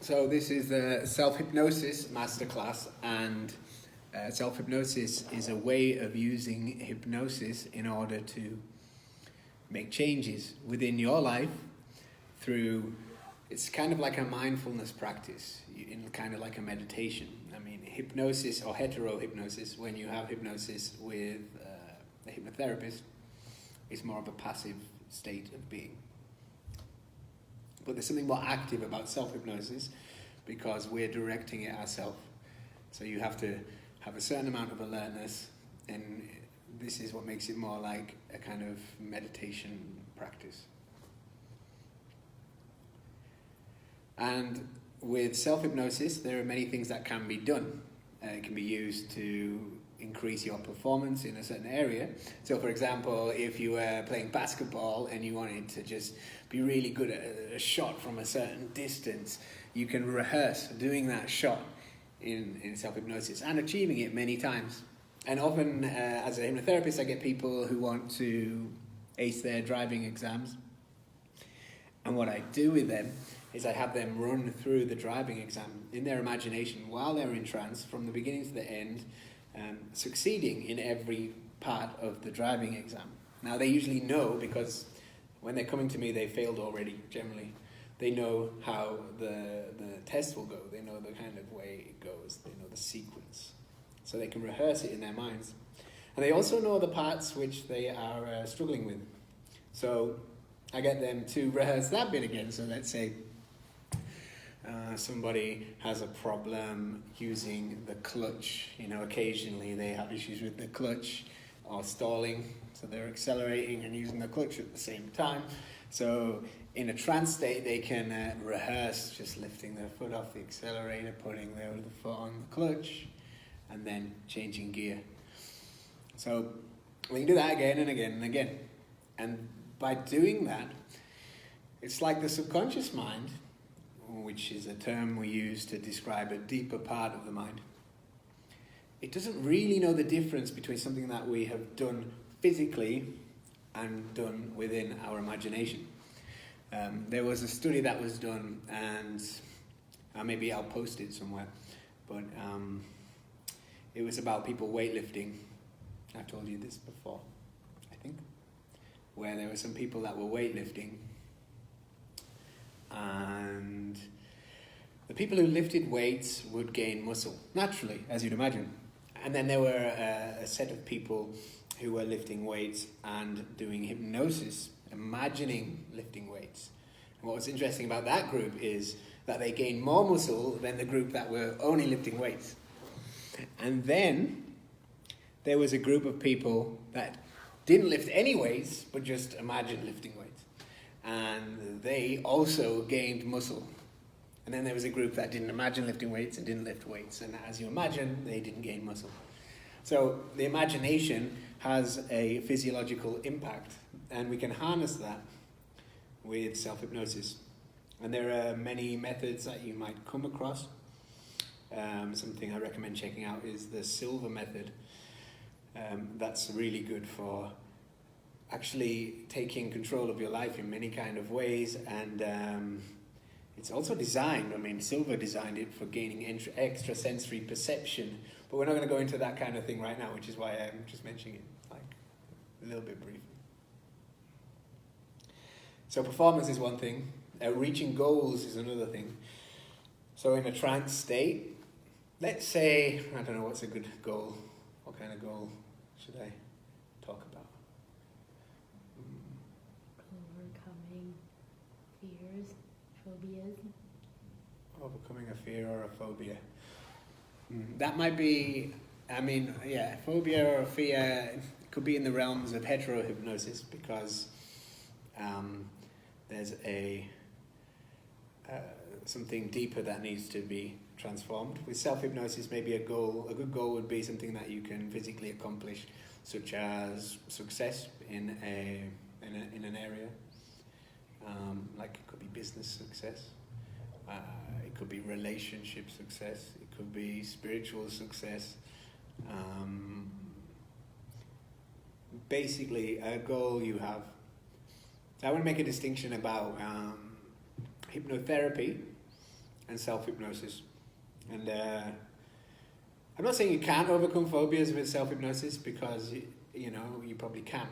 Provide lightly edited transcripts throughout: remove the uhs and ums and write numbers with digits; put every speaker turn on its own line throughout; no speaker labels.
So this is the self-hypnosis masterclass, and self-hypnosis is a way of using hypnosis in order to make changes within your life through, it's kind of like a mindfulness practice, kind of like a meditation. I mean, hypnosis or hetero-hypnosis, when you have hypnosis with a hypnotherapist, is more of a passive state of being. But there's something more active about self-hypnosis because we're directing it ourselves. So you have to have a certain amount of alertness, and this is what makes it more like a kind of meditation practice. And with self-hypnosis, there are many things that can be done. It can be used to increase your performance in a certain area. So for example, if you were playing basketball and you wanted to just be really good at a shot from a certain distance, you can rehearse doing that shot in self-hypnosis and achieving it many times. And often as a hypnotherapist, I get people who want to ace their driving exams. And what I do with them is I have them run through the driving exam in their imagination while they're in trance from the beginning to the end, succeeding in every part of the driving exam. Now they usually know, because when they're coming to me they failed already generally. They know how the test will go, they know the kind of way it goes, they know the sequence. So they can rehearse it in their minds. And they also know the parts which they are struggling with. So I get them to rehearse that bit again. So let's say somebody has a problem using the clutch. Occasionally they have issues with the clutch or stalling, so they're accelerating and using the clutch at the same time. So in a trance state, they can rehearse just lifting their foot off the accelerator, putting their other foot on the clutch, and then changing gear. So we can do that again and again and again. And by doing that, it's like the subconscious mind, which is a term we use to describe a deeper part of the mind. It doesn't really know the difference between something that we have done physically and done within our imagination. There was a study that was done, and maybe I'll post it somewhere, but it was about people weightlifting. I've told you this before, I think, where there were some people that were weightlifting, and the people who lifted weights would gain muscle, naturally, as you'd imagine. And then there were a set of people who were lifting weights and doing hypnosis, imagining lifting weights. And what was interesting about that group is that they gained more muscle than the group that were only lifting weights. And then there was a group of people that didn't lift any weights, but just imagined lifting weights. And they also gained muscle. And then there was a group that didn't imagine lifting weights and didn't lift weights. And as you imagine, they didn't gain muscle. So the imagination has a physiological impact, and we can harness that with self-hypnosis. And there are many methods that you might come across. Something I recommend checking out is the silver method. That's really good for actually taking control of your life in many kind of ways, and it's also designed, Silver designed it for gaining extrasensory perception, but we're not going to go into that kind of thing right now, which is why I'm just mentioning it a little bit briefly. So performance is one thing, reaching goals is another thing. So in a trance state, let's say, I don't know, what's a good goal? What kind of goal should I talk about?
Overcoming fears, phobias.
Overcoming a fear or a phobia. That might be, phobia or a fear could be in the realms of hetero-hypnosis, because there's something deeper that needs to be transformed. With self-hypnosis, maybe a good goal would be something that you can physically accomplish, such as success in an area. Like it could be business success, it could be relationship success, it could be spiritual success. Basically, a goal you have. I want to make a distinction about hypnotherapy and self-hypnosis. And I'm not saying you can't overcome phobias with self-hypnosis, because you probably can.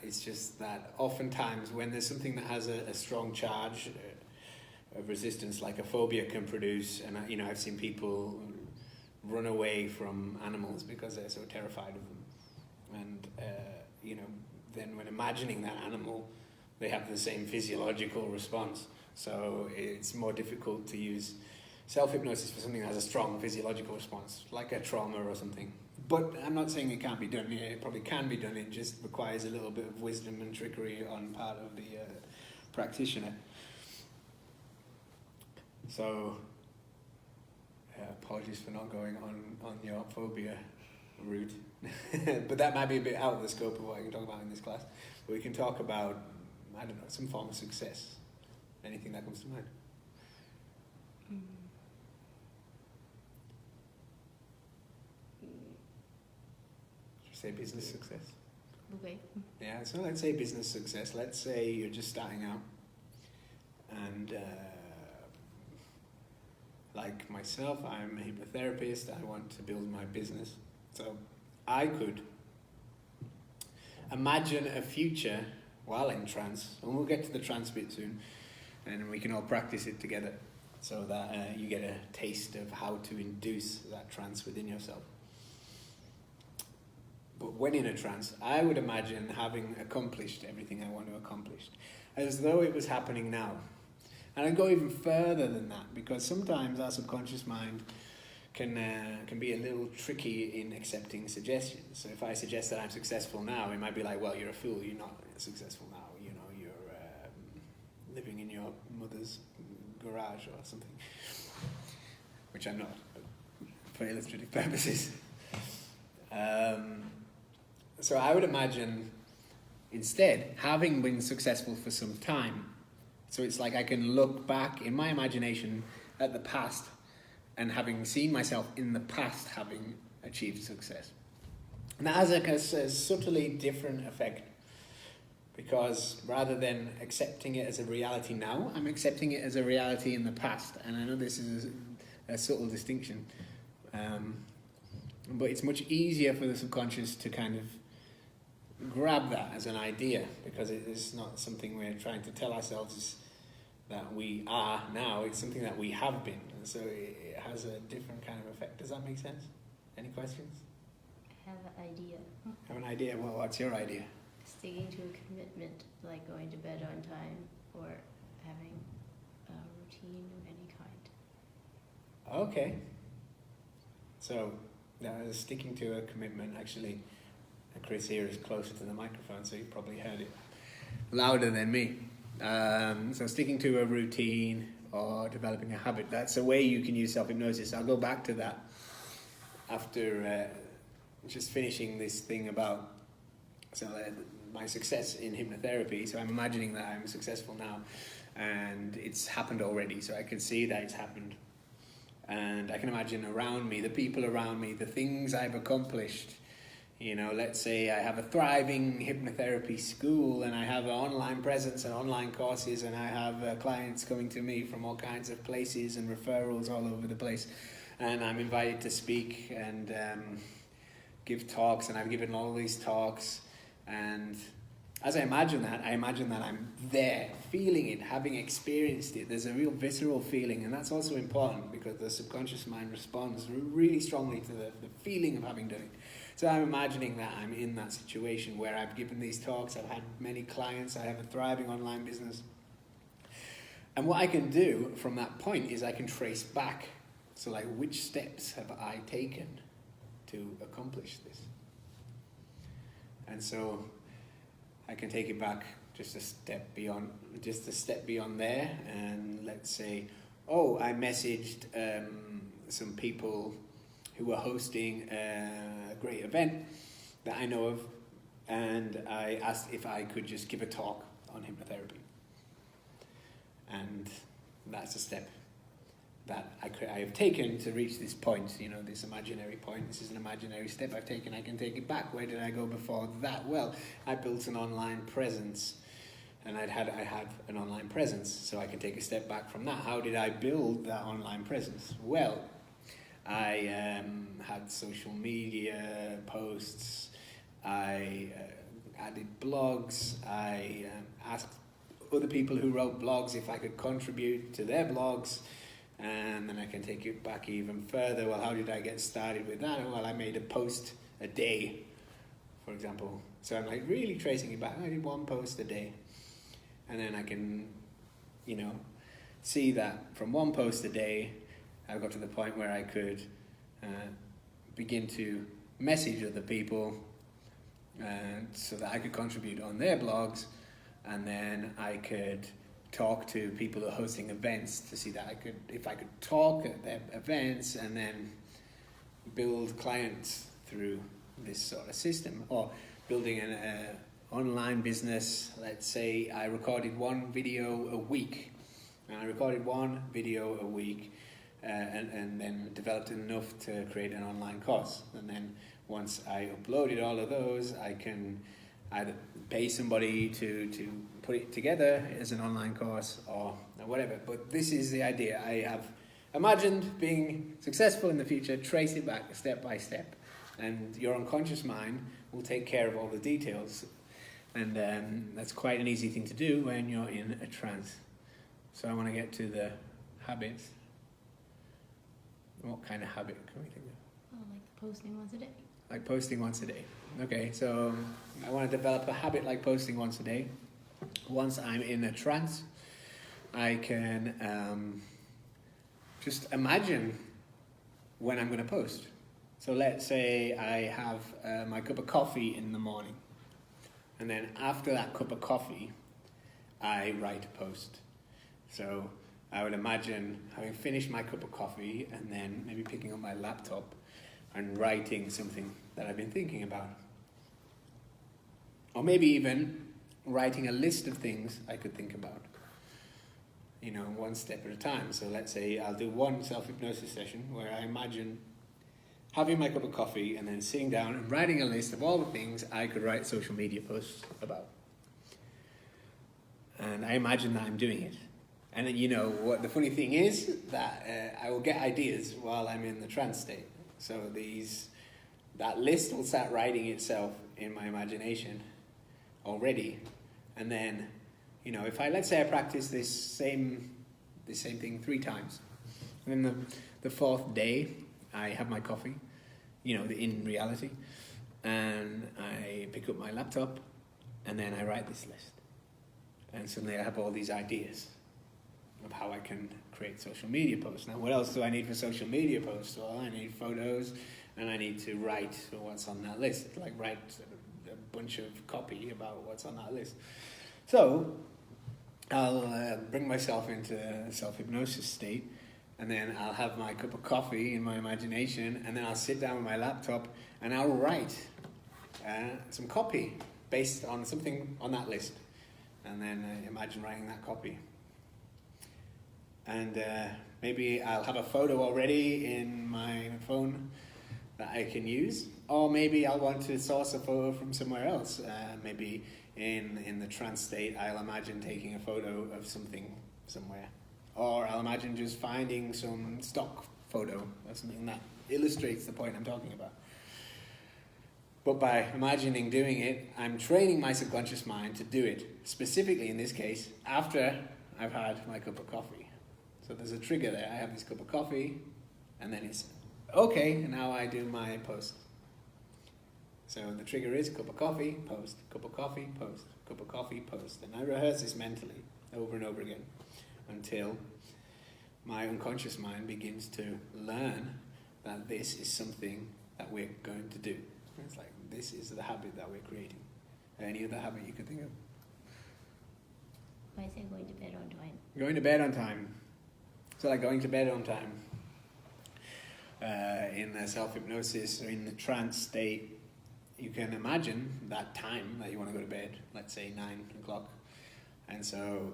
It's just that oftentimes when there's something that has a strong charge of resistance, like a phobia can produce, and I've seen people run away from animals because they're so terrified of them, and then when imagining that animal, they have the same physiological response. So it's more difficult to use self-hypnosis for something that has a strong physiological response, like a trauma or something. But I'm not saying it can't be done. It probably can be done. It just requires a little bit of wisdom and trickery on part of the practitioner. So, apologies for not going on your phobia route. But that might be a bit out of the scope of what I can talk about in this class. But we can talk about, I don't know, some form of success. Anything that comes to mind. Say business success.
Okay.
Yeah, so let's say business success. Let's say you're just starting out, and like myself, I'm a hypnotherapist. I want to build my business. So I could imagine a future while in trance, and we'll get to the trance bit soon, and we can all practice it together, so that you get a taste of how to induce that trance within yourself. But when in a trance, I would imagine having accomplished everything I want to accomplish, as though it was happening now. And I'd go even further than that, because sometimes our subconscious mind can be a little tricky in accepting suggestions. So if I suggest that I'm successful now, it might be like, well, you're a fool, you're not successful now, you're living in your mother's garage or something, which I'm not, for illustrative purposes. So I would imagine, instead, having been successful for some time. So it's like I can look back in my imagination at the past, and having seen myself in the past having achieved success. And that has a subtly different effect, because rather than accepting it as a reality now, I'm accepting it as a reality in the past. And I know this is a subtle distinction, but it's much easier for the subconscious to kind of grab that as an idea, because it is not something we're trying to tell ourselves that we are now, it's something that we have been, and so it has a different kind of effect. Does that make sense? Any questions?
I have an idea.
Have an idea? Well, what's your idea?
Sticking to a commitment, like going to bed on time, or having a routine of any kind.
Okay. So, sticking to a commitment, actually, Chris here is closer to the microphone, so you probably heard it louder than me. So sticking to a routine or developing a habit, that's a way you can use self-hypnosis. I'll go back to that after just finishing this thing about my success in hypnotherapy. So I'm imagining that I'm successful now, and it's happened already, so I can see that it's happened. And I can imagine around me, the people around me, the things I've accomplished. Let's say I have a thriving hypnotherapy school, and I have an online presence and online courses, and I have clients coming to me from all kinds of places and referrals all over the place. And I'm invited to speak and give talks, and I've given all these talks. And as I imagine that I'm there, feeling it, having experienced it. There's a real visceral feeling, and that's also important, because the subconscious mind responds really strongly to the feeling of having done it. So I'm imagining that I'm in that situation where I've given these talks, I've had many clients, I have a thriving online business. And what I can do from that point is I can trace back. So like, which steps have I taken to accomplish this? And so I can take it back just a step beyond there, and let's say, I messaged some people who were hosting a great event that I know of, and I asked if I could just give a talk on hypnotherapy. And that's a step that I have taken to reach this point, this imaginary point. This is an imaginary step I've taken. I can take it back. Where did I go before that? Well, I built an online presence and I had an online presence, so I can take a step back from that. How did I build that online presence? Well, I had social media posts, I added blogs, I asked other people who wrote blogs if I could contribute to their blogs, and then I can take it back even further. Well, how did I get started with that? Well, I made a post a day, for example. So I'm like really tracing it back. I did one post a day, and then I can, see that from one post a day, I got to the point where I could begin to message other people so that I could contribute on their blogs, and then I could talk to people who are hosting events to see that if I could talk at their events and then build clients through this sort of system, or building an online business. Let's say I recorded one video a week, and then developed enough to create an online course. And then once I uploaded all of those, I can either pay somebody to put it together as an online course or whatever. But this is the idea. I have imagined being successful in the future, trace it back step by step. And your unconscious mind will take care of all the details. And that's quite an easy thing to do when you're in a trance. So I want to get to the habits. What kind of habit can we think of?
Oh, like posting once a day.
Like posting once a day. Okay, so I want to develop a habit like posting once a day. Once I'm in a trance, I can just imagine when I'm going to post. So let's say I have my cup of coffee in the morning, and then after that cup of coffee, I write a post. So I would imagine having finished my cup of coffee and then maybe picking up my laptop and writing something that I've been thinking about. Or maybe even writing a list of things I could think about, one step at a time. So let's say I'll do one self-hypnosis session where I imagine having my cup of coffee and then sitting down and writing a list of all the things I could write social media posts about. And I imagine that I'm doing it. And then what the funny thing is, that I will get ideas while I'm in the trance state. So that list will start writing itself in my imagination already. And then, if let's say I practice this same thing 3 times. And then the 4th day, I have my coffee, in reality, and I pick up my laptop, and then I write this list. And suddenly I have all these ideas of how I can create social media posts. Now, what else do I need for social media posts? Well, I need photos, and I need to write what's on that list, like write a bunch of copy about what's on that list. So I'll bring myself into a self-hypnosis state, and then I'll have my cup of coffee in my imagination, and then I'll sit down with my laptop and I'll write some copy based on something on that list. And then imagine writing that copy. And maybe I'll have a photo already in my phone that I can use. Or maybe I'll want to source a photo from somewhere else. Maybe in the trance state, I'll imagine taking a photo of something somewhere. Or I'll imagine just finding some stock photo or something that illustrates the point I'm talking about. But by imagining doing it, I'm training my subconscious mind to do it, specifically in this case, after I've had my cup of coffee. So there's a trigger there. I have this cup of coffee, and then it's, okay, now I do my post. So the trigger is cup of coffee, post, cup of coffee, post, cup of coffee, post. And I rehearse this mentally over and over again until my unconscious mind begins to learn that this is something that we're going to do. It's like, this is the habit that we're creating. Any other habit you could think of?
I say going to bed on time.
Going to bed on time. So like going to bed on time. In the self-hypnosis or in the trance state, you can imagine that time that you want to go to bed, let's say 9 o'clock. And so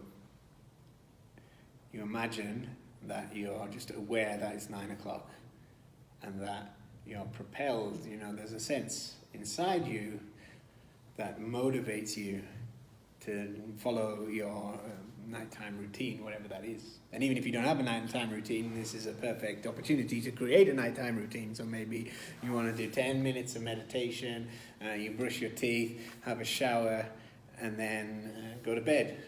you imagine that you're just aware that it's 9 o'clock and that you're propelled, there's a sense inside you that motivates you to follow your nighttime routine, whatever that is. And even if you don't have a nighttime routine, this is a perfect opportunity to create a nighttime routine. So maybe you want to do 10 minutes of meditation, you brush your teeth, have a shower, and then go to bed.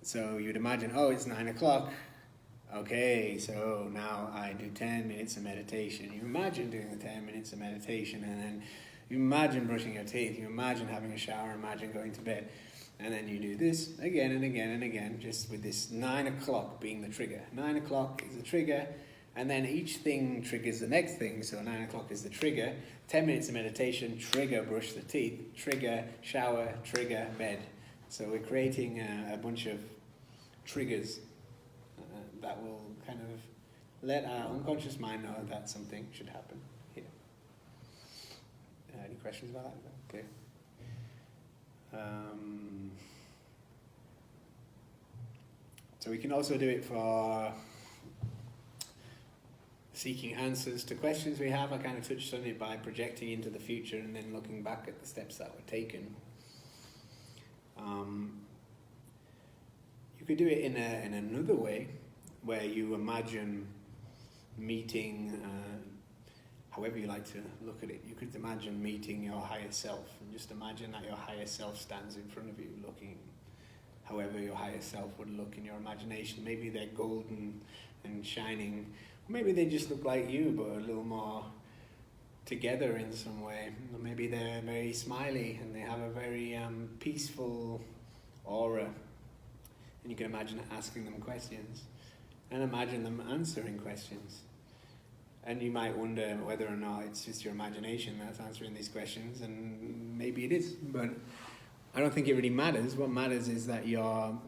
So you'd imagine, oh, it's 9 o'clock. Okay, so now I do 10 minutes of meditation. You imagine doing the 10 minutes of meditation, and then you imagine brushing your teeth, you imagine having a shower, imagine going to bed. And then you do this again and again and again, just with this 9 o'clock being the trigger. 9 o'clock is the trigger, and then each thing triggers the next thing. So 9 o'clock is the trigger, 10 minutes of meditation, trigger, brush the teeth, trigger, shower, trigger, bed. So we're creating a bunch of triggers that will kind of let our unconscious mind know that something should happen here. Any questions about that? Okay. So we can also do it for seeking answers to questions we have. I kind of touched on it by projecting into the future and then looking back at the steps that were taken. You could do it in another way, where you imagine meeting, however you like to look at it, you could imagine meeting your higher self, and just imagine that your higher self stands in front of you looking however your higher self would look in your imagination. Maybe they're golden and shining, or maybe they just look like you but a little more together in some way. Or maybe they're very smiley and they have a very peaceful aura, and you can imagine asking them questions and imagine them answering questions. And you might wonder whether or not it's just your imagination that's answering these questions, and maybe it is, but I don't think it really matters. What matters is that you're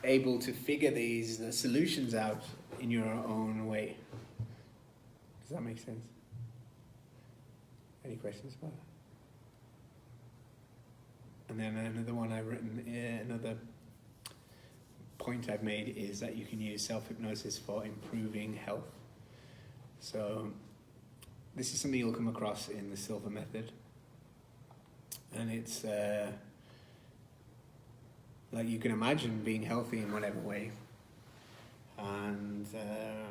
able to figure the solutions out in your own way. Does that make sense? Any questions about that? And then another one I've written, another point I've made is that you can use self-hypnosis for improving health. So this is something you'll come across in the Silver Method, and it's like you can imagine being healthy in whatever way. And I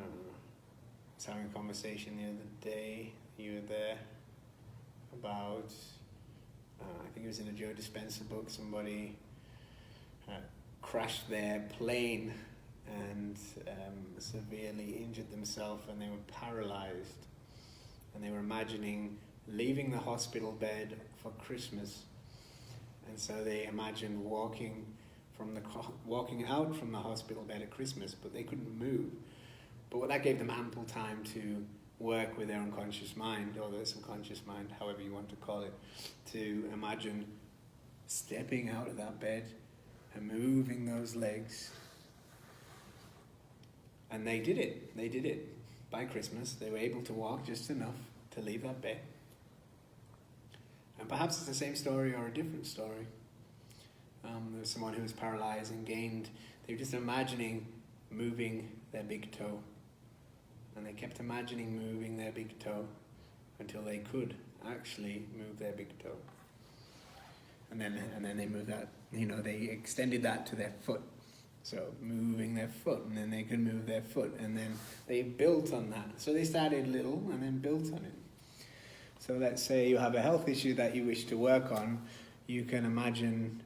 was having a conversation the other day, you were there, about I think it was in a Joe Dispenza book, somebody crashed their plane and severely injured themselves, and they were paralyzed, and they were imagining leaving the hospital bed for Christmas, and so they imagined walking out from the hospital bed at Christmas, but they couldn't move. But that gave them ample time to work with their unconscious mind, or their subconscious mind, however you want to call it, to imagine stepping out of that bed and moving those legs. And they did it. By Christmas, they were able to walk just enough to leave that bed. And perhaps it's the same story or a different story. There was someone who was paralyzed and they were just imagining moving their big toe. And they kept imagining moving their big toe until they could actually move their big toe. And then they moved that, they extended that to their foot. So moving their foot, and then they could move their foot, and then they built on that. So they started little and then built on it. So let's say you have a health issue that you wish to work on, you can imagine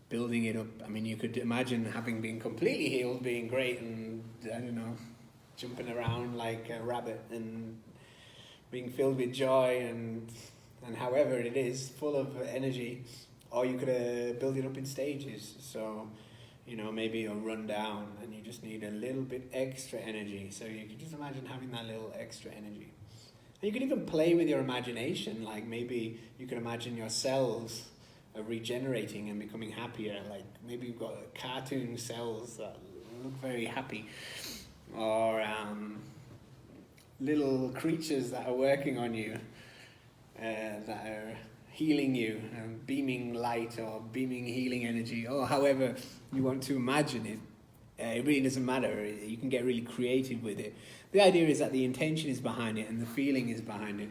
building it up. I mean, you could imagine having been completely healed, being great, and jumping around like a rabbit and being filled with joy and however it is, full of energy. Or you could build it up in stages. So, maybe you'll run down and you just need a little bit extra energy. So you can just imagine having that little extra energy. And you can even play with your imagination. Like maybe you can imagine your cells regenerating and becoming happier. Like maybe you've got cartoon cells that look very happy. Or little creatures that are working on you, that are healing you, beaming light or beaming healing energy, or however you want to imagine it. It really doesn't matter. You can get really creative with it. The idea is that the intention is behind it and the feeling is behind it.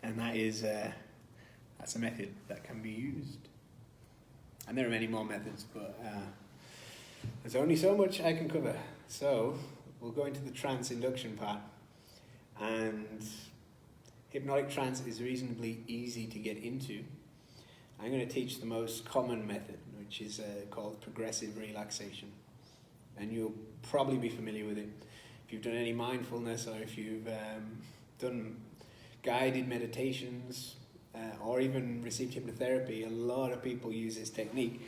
And that's a method that can be used. And there are many more methods, but there's only so much I can cover. So we'll go into the trance induction part. And hypnotic trance is reasonably easy to get into. I'm going to teach the most common method, which is called progressive relaxation. And you'll probably be familiar with it. If you've done any mindfulness, or if you've done guided meditations, or even received hypnotherapy, a lot of people use this technique.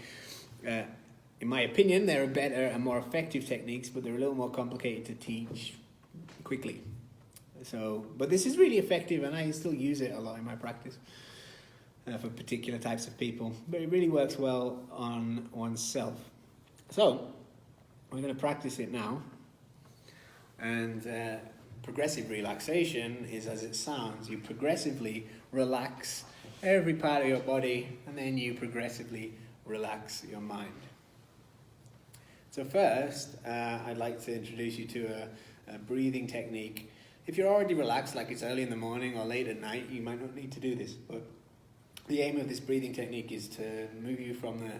In my opinion, there are better and more effective techniques, but they're a little more complicated to teach quickly. But this is really effective, and I still use it a lot in my practice for particular types of people. But it really works well on oneself. So we're going to practice it now. And progressive relaxation is as it sounds. You progressively relax every part of your body, and then you progressively relax your mind. So first, I'd like to introduce you to a breathing technique. If you're already relaxed, like it's early in the morning or late at night, you might not need to do this. But the aim of this breathing technique is to move you from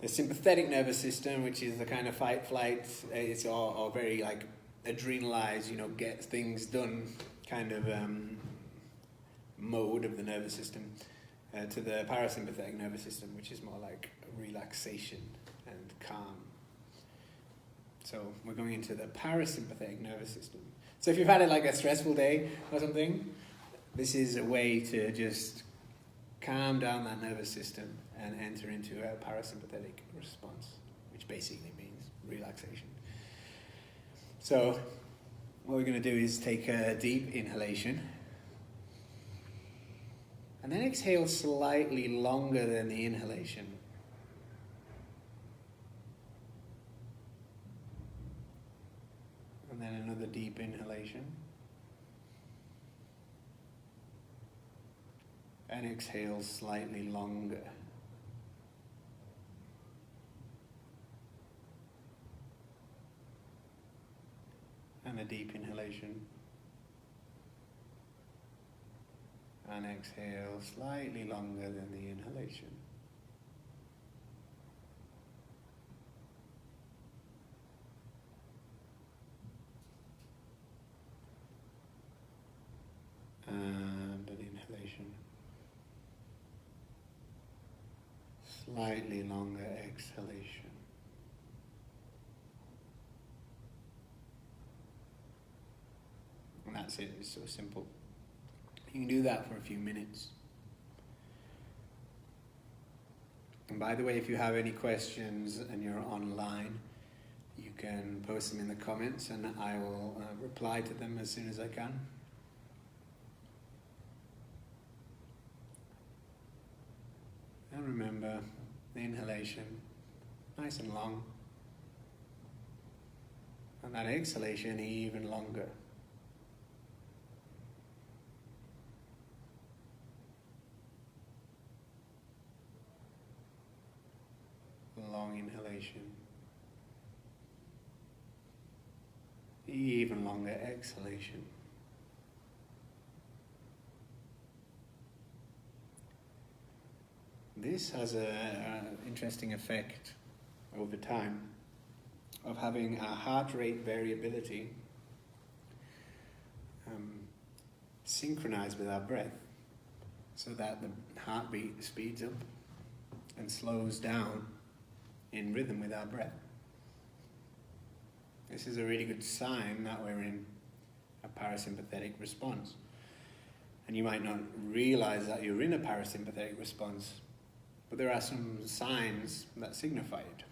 the sympathetic nervous system, which is the kind of fight, flight, it's all very like adrenalized, get things done kind of mode of the nervous system, to the parasympathetic nervous system, which is more like relaxation and calm. So we're going into the parasympathetic nervous system. So if you've had like a stressful day or something, this is a way to just calm down that nervous system and enter into a parasympathetic response, which basically means relaxation. So what we're going to do is take a deep inhalation and then exhale slightly longer than the inhalation. And then another deep inhalation. And exhale slightly longer. And a deep inhalation. And exhale slightly longer than the inhalation. And an inhalation. Slightly longer exhalation. And that's it, it's so simple. You can do that for a few minutes. And by the way, if you have any questions and you're online, you can post them in the comments and I will reply to them as soon as I can. And remember, the inhalation, nice and long. And that exhalation, even longer. Long inhalation. Even longer exhalation. This has an interesting effect over time of having a heart rate variability synchronized with our breath, so that the heartbeat speeds up and slows down in rhythm with our breath. This is a really good sign that we're in a parasympathetic response. And you might not realize that you're in a parasympathetic response, but there are some signs that signify it.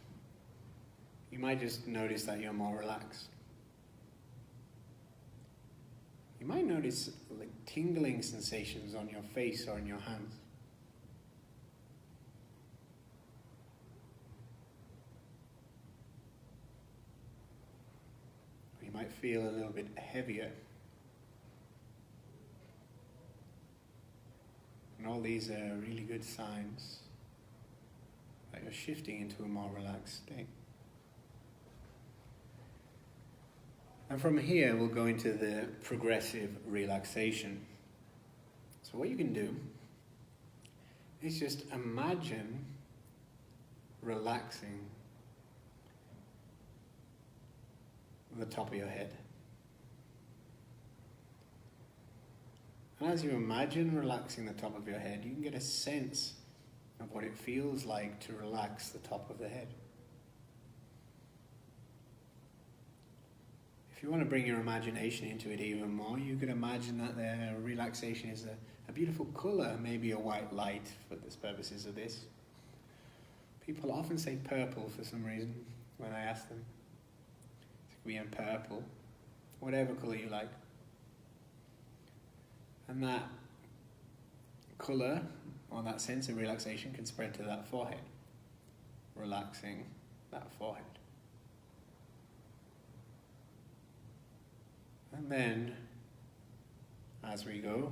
You might just notice that you're more relaxed. You might notice like tingling sensations on your face or in your hands. You might feel a little bit heavier. And all these are really good signs that you're shifting into a more relaxed state. And from here, we'll go into the progressive relaxation. So what you can do is just imagine relaxing the top of your head. And as you imagine relaxing the top of your head, you can get a sense of what it feels like to relax the top of the head. If you want to bring your imagination into it even more, you could imagine that the relaxation is a beautiful colour, maybe a white light for the purposes of this. People often say purple for some reason when I ask them. It could be in purple, whatever colour you like. And that colour, or that sense of relaxation, can spread to that forehead, relaxing that forehead. And then, as we go,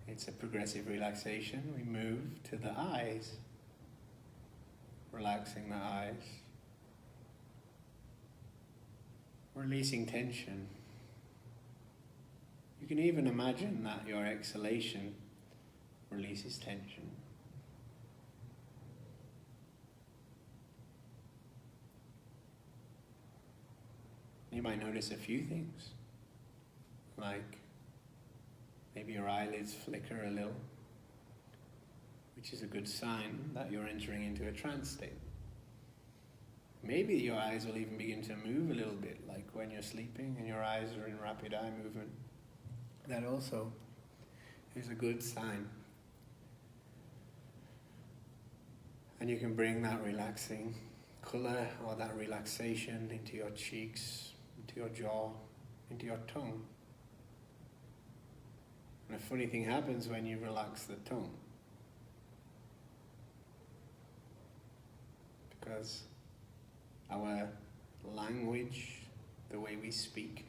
it's a progressive relaxation. We move to the eyes, relaxing the eyes, releasing tension. You can even imagine that your exhalation releases tension. You might notice a few things, like maybe your eyelids flicker a little, which is a good sign that you're entering into a trance state. Maybe your eyes will even begin to move a little bit, like when you're sleeping and your eyes are in rapid eye movement. That also is a good sign. And you can bring that relaxing colour or that relaxation into your cheeks, into your jaw, into your tongue. And a funny thing happens when you relax the tongue. Because our language, the way we speak,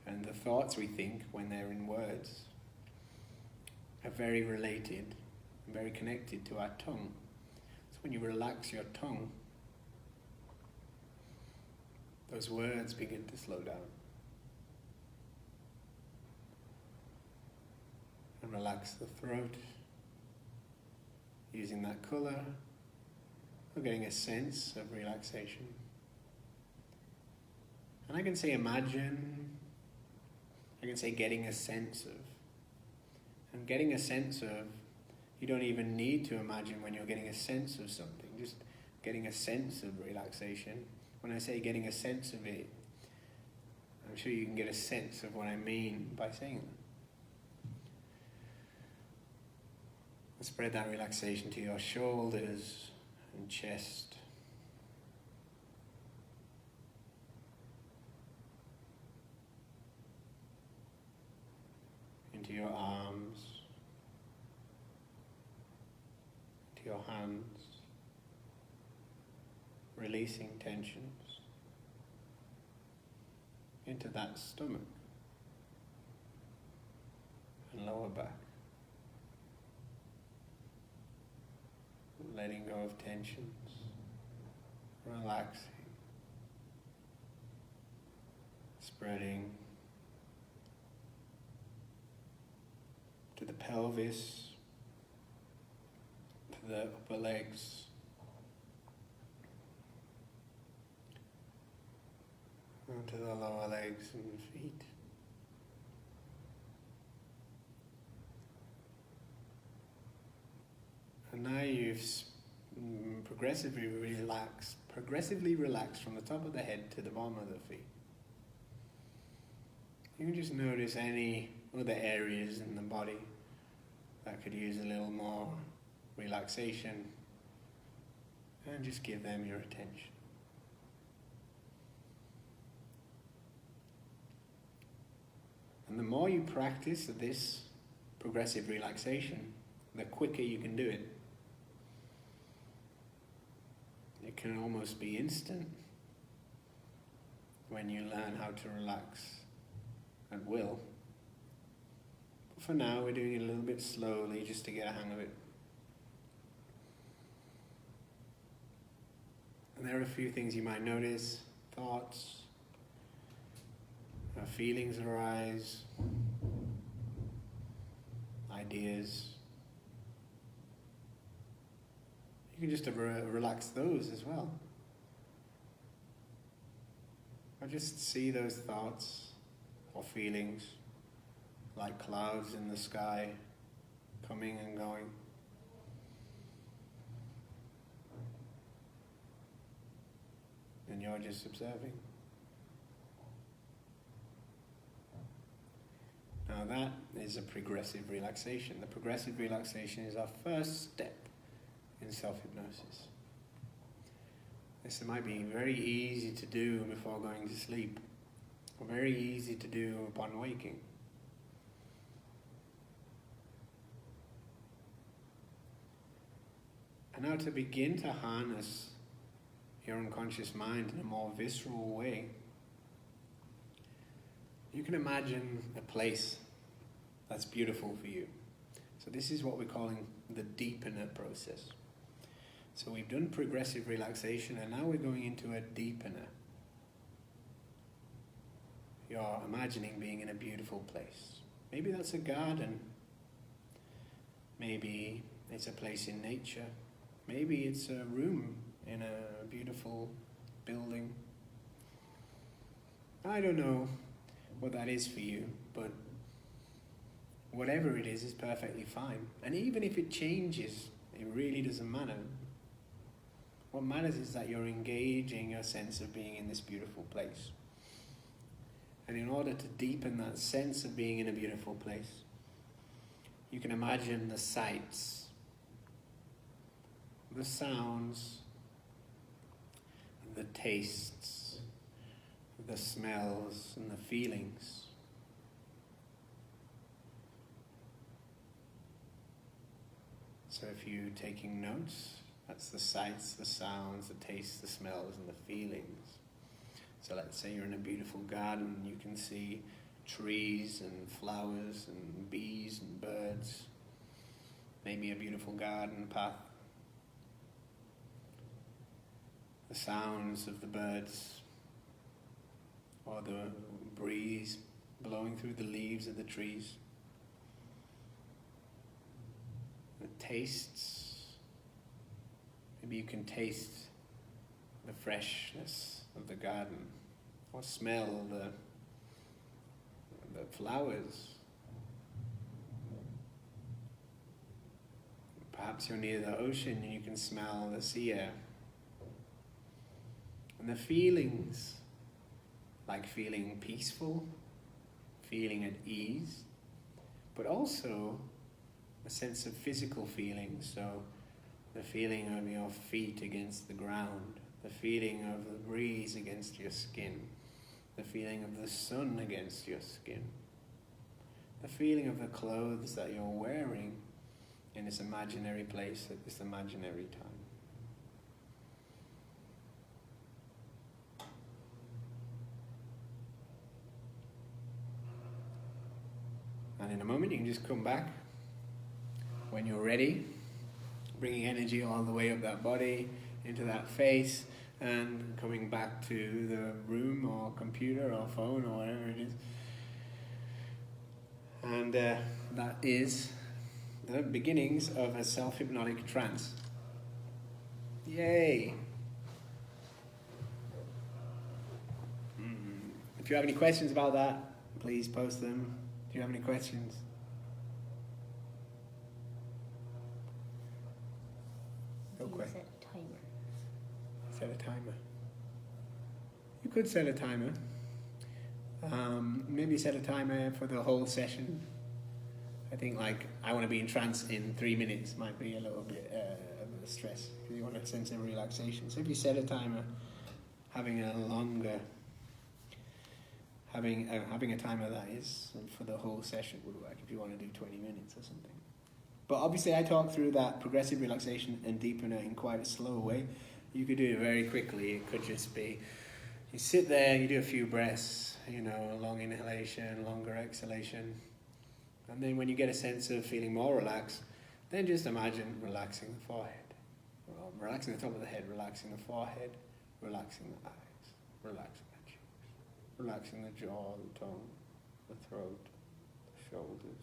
and the thoughts we think when they're in words are very related and very connected to our tongue. So when you relax your tongue, those words begin to slow down. And relax the throat, using that colour, or getting a sense of relaxation. And I can say imagine, I can say getting a sense of. And getting a sense of, you don't even need to imagine when you're getting a sense of something, just getting a sense of relaxation. When I say getting a sense of it, I'm sure you can get a sense of what I mean by saying that. And spread that relaxation to your shoulders and chest. Into your arms, into your hands, releasing tensions, into that stomach and lower back, letting go of tensions, relaxing, spreading to the pelvis, to the upper legs, and to the lower legs and feet. And now you've progressively relaxed from the top of the head to the bottom of the feet. You can just notice any other areas in the body that could use a little more relaxation, and just give them your attention. And the more you practice this progressive relaxation, the quicker you can do it. It can almost be instant when you learn how to relax at will. But for now, we're doing it a little bit slowly just to get a hang of it. And there are a few things you might notice: thoughts, feelings arise, ideas. You can just relax those as well. Or just see those thoughts or feelings like clouds in the sky, coming and going. And you're just observing. Now that is a progressive relaxation. The progressive relaxation is our first step in self-hypnosis. This might be very easy to do before going to sleep, or very easy to do upon waking. And now to begin to harness your unconscious mind in a more visceral way, you can imagine a place that's beautiful for you. So this is what we're calling the deepener process. So we've done progressive relaxation, and now we're going into a deepener. You're imagining being in a beautiful place. Maybe that's a garden. Maybe it's a place in nature. Maybe it's a room in a beautiful building. I don't know what that is for you, but whatever it is perfectly fine. And even if it changes, it really doesn't matter. What matters is that you're engaging your sense of being in this beautiful place. And in order to deepen that sense of being in a beautiful place, you can imagine the sights, the sounds, the tastes, the smells, and the feelings. So if you're taking notes, that's the sights, the sounds, the tastes, the smells, and the feelings. So let's say you're in a beautiful garden, you can see trees and flowers and bees and birds, maybe a beautiful garden path. The sounds of the birds, or the breeze blowing through the leaves of the trees. The tastes, maybe you can taste the freshness of the garden, or smell the flowers. Perhaps you're near the ocean and you can smell the sea air. And the feelings, like feeling peaceful, feeling at ease, but also a sense of physical feelings. So the feeling of your feet against the ground, the feeling of the breeze against your skin, the feeling of the sun against your skin, the feeling of the clothes that you're wearing in this imaginary place at this imaginary time. And in a moment you can just come back when you're ready, bringing energy all the way up that body, into that face, and coming back to the room or computer or phone or whatever it is. And that is the beginnings of a self-hypnotic trance. Yay! If you have any questions about that, please post them. Do you have any questions? No question.
Set a timer.
Set a timer. You could set a timer. Maybe set a timer for the whole session. I think I want to be in trance in 3 minutes might be a little bit of a stress because you want a sense of relaxation. So if you set a timer, having a timer that is for the whole session would work if you want to do 20 minutes or something. But obviously I talk through that progressive relaxation and deepener in quite a slow way. You could do it very quickly. It could just be, you sit there, you do a few breaths, a long inhalation, longer exhalation. And then when you get a sense of feeling more relaxed, then just imagine relaxing the forehead. Relaxing the top of the head, relaxing the forehead, relaxing the eyes, relaxing the cheeks, relaxing the jaw, the tongue, the throat, the shoulders.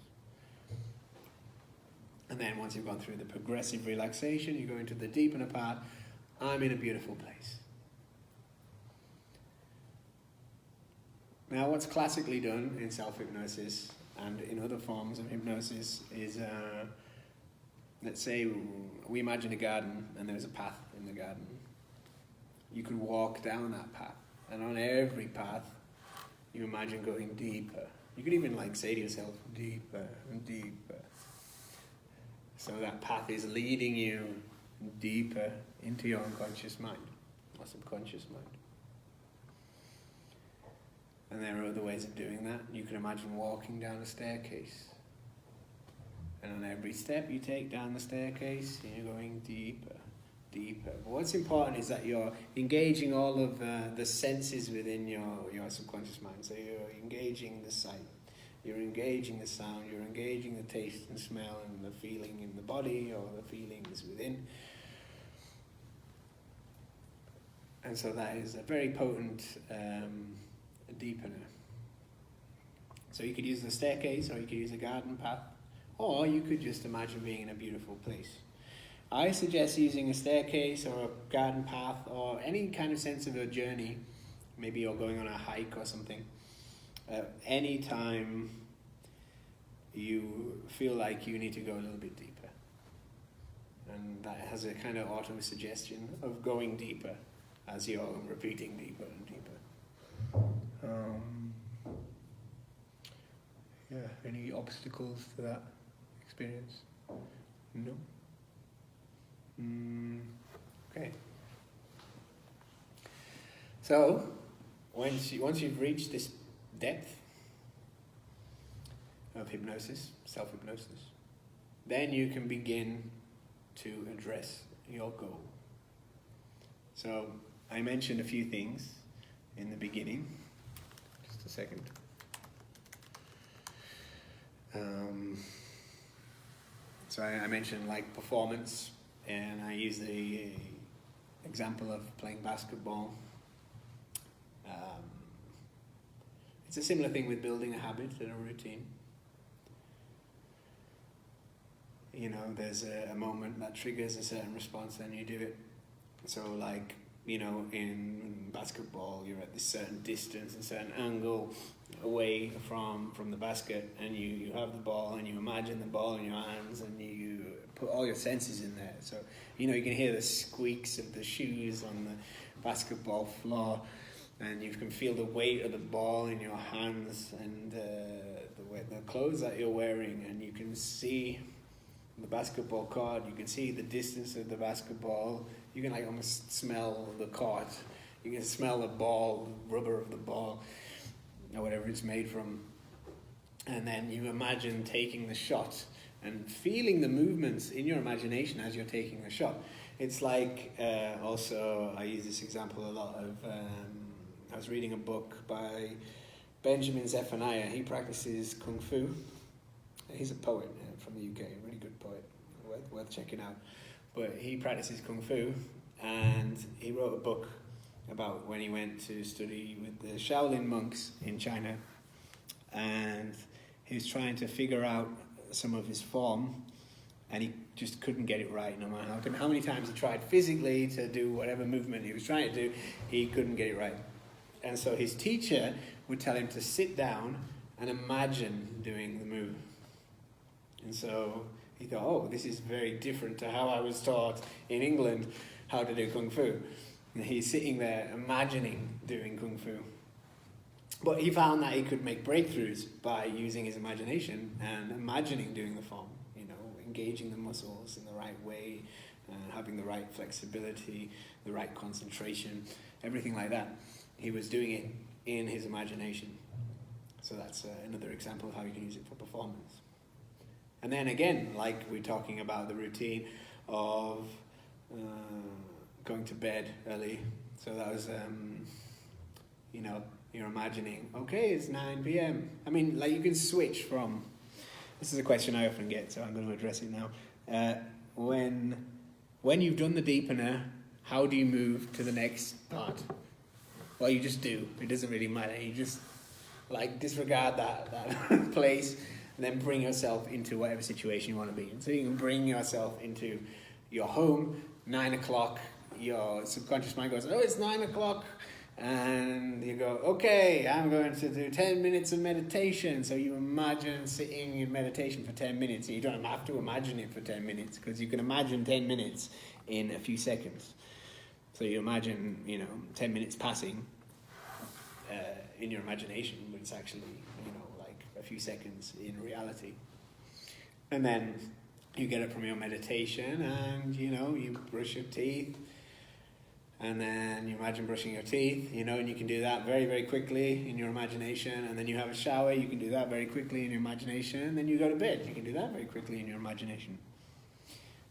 And then once you've gone through the progressive relaxation, you go into the deepener part. I'm in a beautiful place. Now, what's classically done in self-hypnosis and in other forms of hypnosis is, let's say we imagine a garden and there's a path in the garden. You could walk down that path, and on every path, you imagine going deeper. You could even say to yourself, deeper and deeper. So that path is leading you deeper into your unconscious mind or subconscious mind. And there are other ways of doing that. You can imagine walking down a staircase. And on every step you take down the staircase, you're going deeper, deeper. But what's important is that you're engaging all of the senses within your subconscious mind. So you're engaging the sight, you're engaging the sound, you're engaging the taste and smell and the feeling in the body or the feelings within. And so that is a very potent deepener. So you could use the staircase, or you could use a garden path, or you could just imagine being in a beautiful place. I suggest using a staircase or a garden path or any kind of sense of a journey. Maybe you're going on a hike or something. Any time you feel like you need to go a little bit deeper. And that has a kind of auto-suggestion of going deeper as you're repeating deeper and deeper. Any obstacles to that experience? No? Okay. So, once you've reached this depth of hypnosis, self-hypnosis, then you can begin to address your goal. So, I mentioned a few things in the beginning. Just a second. So I mentioned performance, and I used the example of playing basketball. It's a similar thing with building a habit and a routine. There's a moment that triggers a certain response, and you do it. So in basketball, you're at this certain distance, a certain angle away from the basket, and you have the ball, and you imagine the ball in your hands, and you put all your senses in there. So, you can hear the squeaks of the shoes on the basketball floor, and you can feel the weight of the ball in your hands, and the clothes that you're wearing, and you can see the basketball court, you can see the distance of the basketball, you can almost smell the court, you can smell the ball, the rubber of the ball, or whatever it's made from. And then you imagine taking the shot and feeling the movements in your imagination as you're taking the shot. It's also, I use this example a lot of, I was reading a book by Benjamin Zephaniah. He practices Kung Fu. He's a poet from the UK, a really good poet, worth checking out. But he practices Kung Fu, and he wrote a book about when he went to study with the Shaolin monks in China, and he was trying to figure out some of his form, and he just couldn't get it right no matter how many times he tried physically to do whatever movement he was trying to do, he couldn't get it right. And so his teacher would tell him to sit down and imagine doing the move. And so he thought, oh, this is very different to how I was taught in England how to do Kung Fu. And he's sitting there imagining doing Kung Fu. But he found that he could make breakthroughs by using his imagination and imagining doing the form, engaging the muscles in the right way, having the right flexibility, the right concentration, everything like that. He was doing it in his imagination. So that's another example of how you can use it for performance. And then again, we're talking about the routine of going to bed early. So that was, you're imagining, okay, it's 9 p.m. I mean, you can switch from, this is a question I often get, so I'm going to address it now. When you've done the deepener, how do you move to the next part? Well, you just do. It doesn't really matter. You just, disregard that place and then bring yourself into whatever situation you want to be in. So you can bring yourself into your home, 9 o'clock, your subconscious mind goes, oh, it's 9 o'clock. And you go, okay, I'm going to do 10 minutes of meditation. So you imagine sitting in meditation for 10 minutes. And you don't have to imagine it for 10 minutes because you can imagine 10 minutes in a few seconds. So you imagine, 10 minutes passing in your imagination, but it's actually, like a few seconds in reality. And then you get up from your meditation and, you brush your teeth. And then you imagine brushing your teeth, and you can do that very, very quickly in your imagination. And then you have a shower, you can do that very quickly in your imagination. And then you go to bed, you can do that very quickly in your imagination.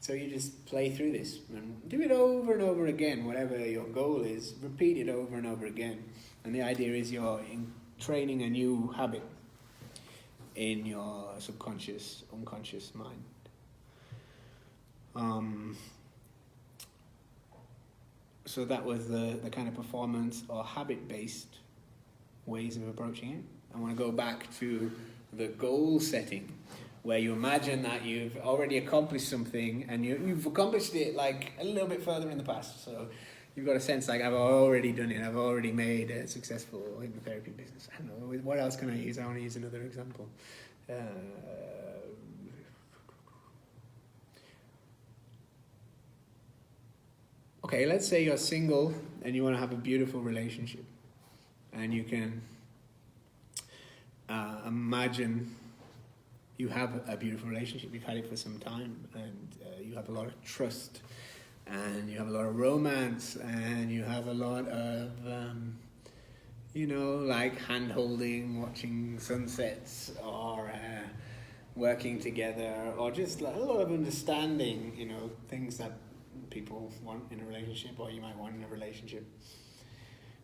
So you just play through this and do it over and over again, whatever your goal is, repeat it over and over again. And the idea is you're training a new habit in your subconscious, unconscious mind. So that was the kind of performance or habit-based ways of approaching it. I want to go back to the goal setting, where you imagine that you've already accomplished something and you've accomplished it like a little bit further in the past. So you've got a sense like, I've already done it. I've already made a successful hypnotherapy business. I don't know, what else can I use? I want to use another example. Okay, let's say you're single and you want to have a beautiful relationship. And you can imagine you have a beautiful relationship. You've had it for some time and you have a lot of trust and you have a lot of romance and you have a lot of, like hand-holding, watching sunsets or working together or just a lot of understanding, things that people want in a relationship or you might want in a relationship.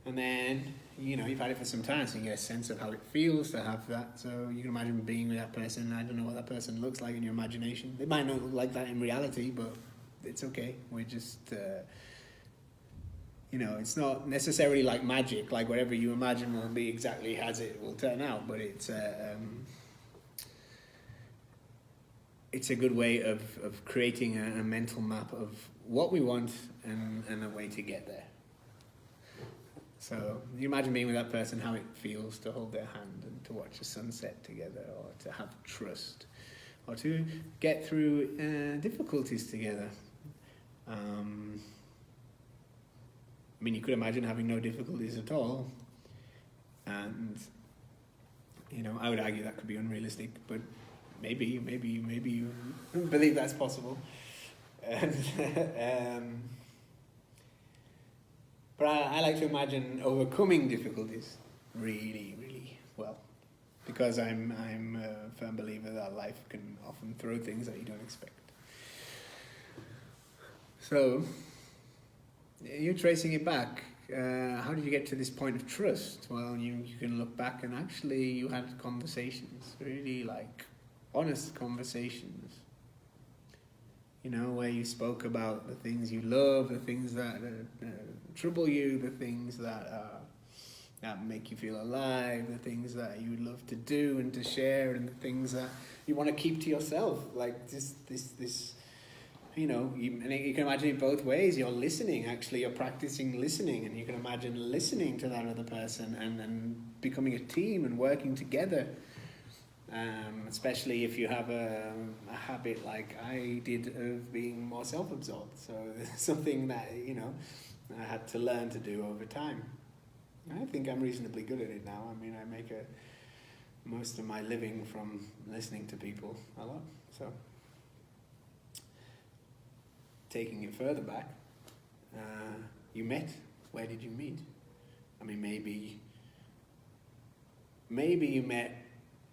And then, you've had it for some time, so you get a sense of how it feels to have that. So you can imagine being with that person. I don't know what that person looks like in your imagination. They might not look like that in reality, but it's okay. We're just, it's not necessarily like magic, like whatever you imagine will be exactly as it will turn out, but it's a good way of creating a mental map of what we want and a way to get there. So you imagine being with that person, how it feels to hold their hand and to watch a sunset together or to have trust or to get through difficulties together. You could imagine having no difficulties at all. And, I would argue that could be unrealistic, but maybe you believe that's possible. And, but I like to imagine overcoming difficulties really, really well, because I'm a firm believer that life can often throw things that you don't expect. So, you're tracing it back. How did you get to this point of trust? Well, you can look back and actually you had conversations, really like honest conversations, where you spoke about the things you love, the things that trouble you, the things that make you feel alive, the things that you would love to do and to share, and the things that you want to keep to yourself. Like this, and you can imagine it both ways. You're listening, actually, you're practicing listening, and you can imagine listening to that other person and becoming a team and working together. Especially if you have a habit like I did of being more self-absorbed. So it's something that, I had to learn to do over time. I think I'm reasonably good at it now. I make most of my living from listening to people a lot. So taking it further back, you met. Where did you meet? Maybe you met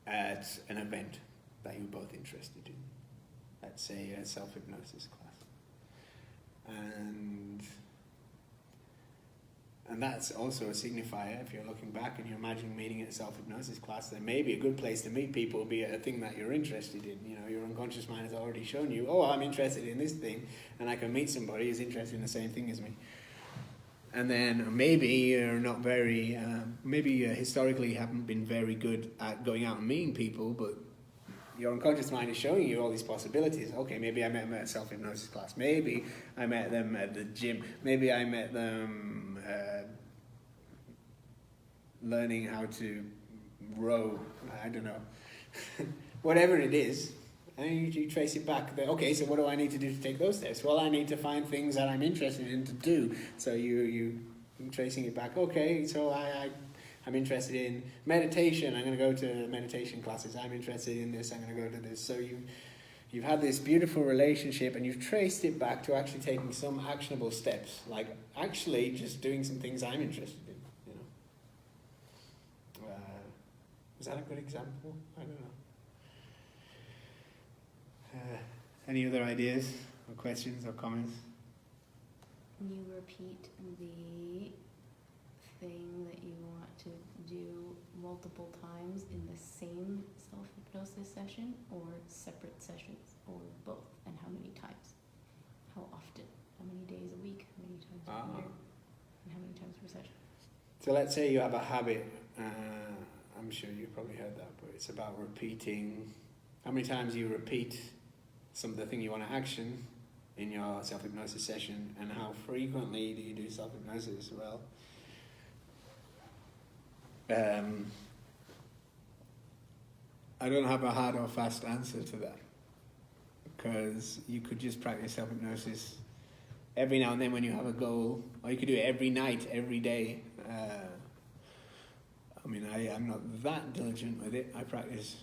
at an event that you were both interested in. Let's say a self-hypnosis class. And that's also a signifier. If you're looking back and you're imagining meeting at a self-hypnosis class, then maybe a good place to meet people will be at a thing that you're interested in. Your unconscious mind has already shown you, I'm interested in this thing, and I can meet somebody who's interested in the same thing as me. And then maybe you're not very, historically haven't been very good at going out and meeting people, but your unconscious mind is showing you all these possibilities. Okay, maybe I met them at a self-hypnosis class. Maybe I met them at the gym. Maybe I met them learning how to row. I don't know. Whatever it is, and you trace it back. Okay, so what do I need to do to take those steps? Well, I need to find things that I'm interested in to do. So you're tracing it back. Okay, so I'm interested in meditation. I'm going to go to meditation classes. I'm interested in this. I'm going to go to this. So you've had this beautiful relationship, and you've traced it back to actually taking some actionable steps, like actually just doing some things I'm interested in. Is that a good example? I don't know. Any other ideas or questions or comments?
You repeat the thing that you want to do multiple times in the same self-hypnosis session, or separate sessions, or both, and how many times? How often? How many days a week? How many times a year? And how many times per session?
So let's say you have a habit, I'm sure you've probably heard that, but it's about repeating, how many times you repeat some of the thing you want to action in your self-hypnosis session, and how frequently do you do self-hypnosis? Well, I don't have a hard or fast answer to that, because you could just practice self-hypnosis every now and then when you have a goal, or you could do it every night, every day. I'm not that diligent with it. I practice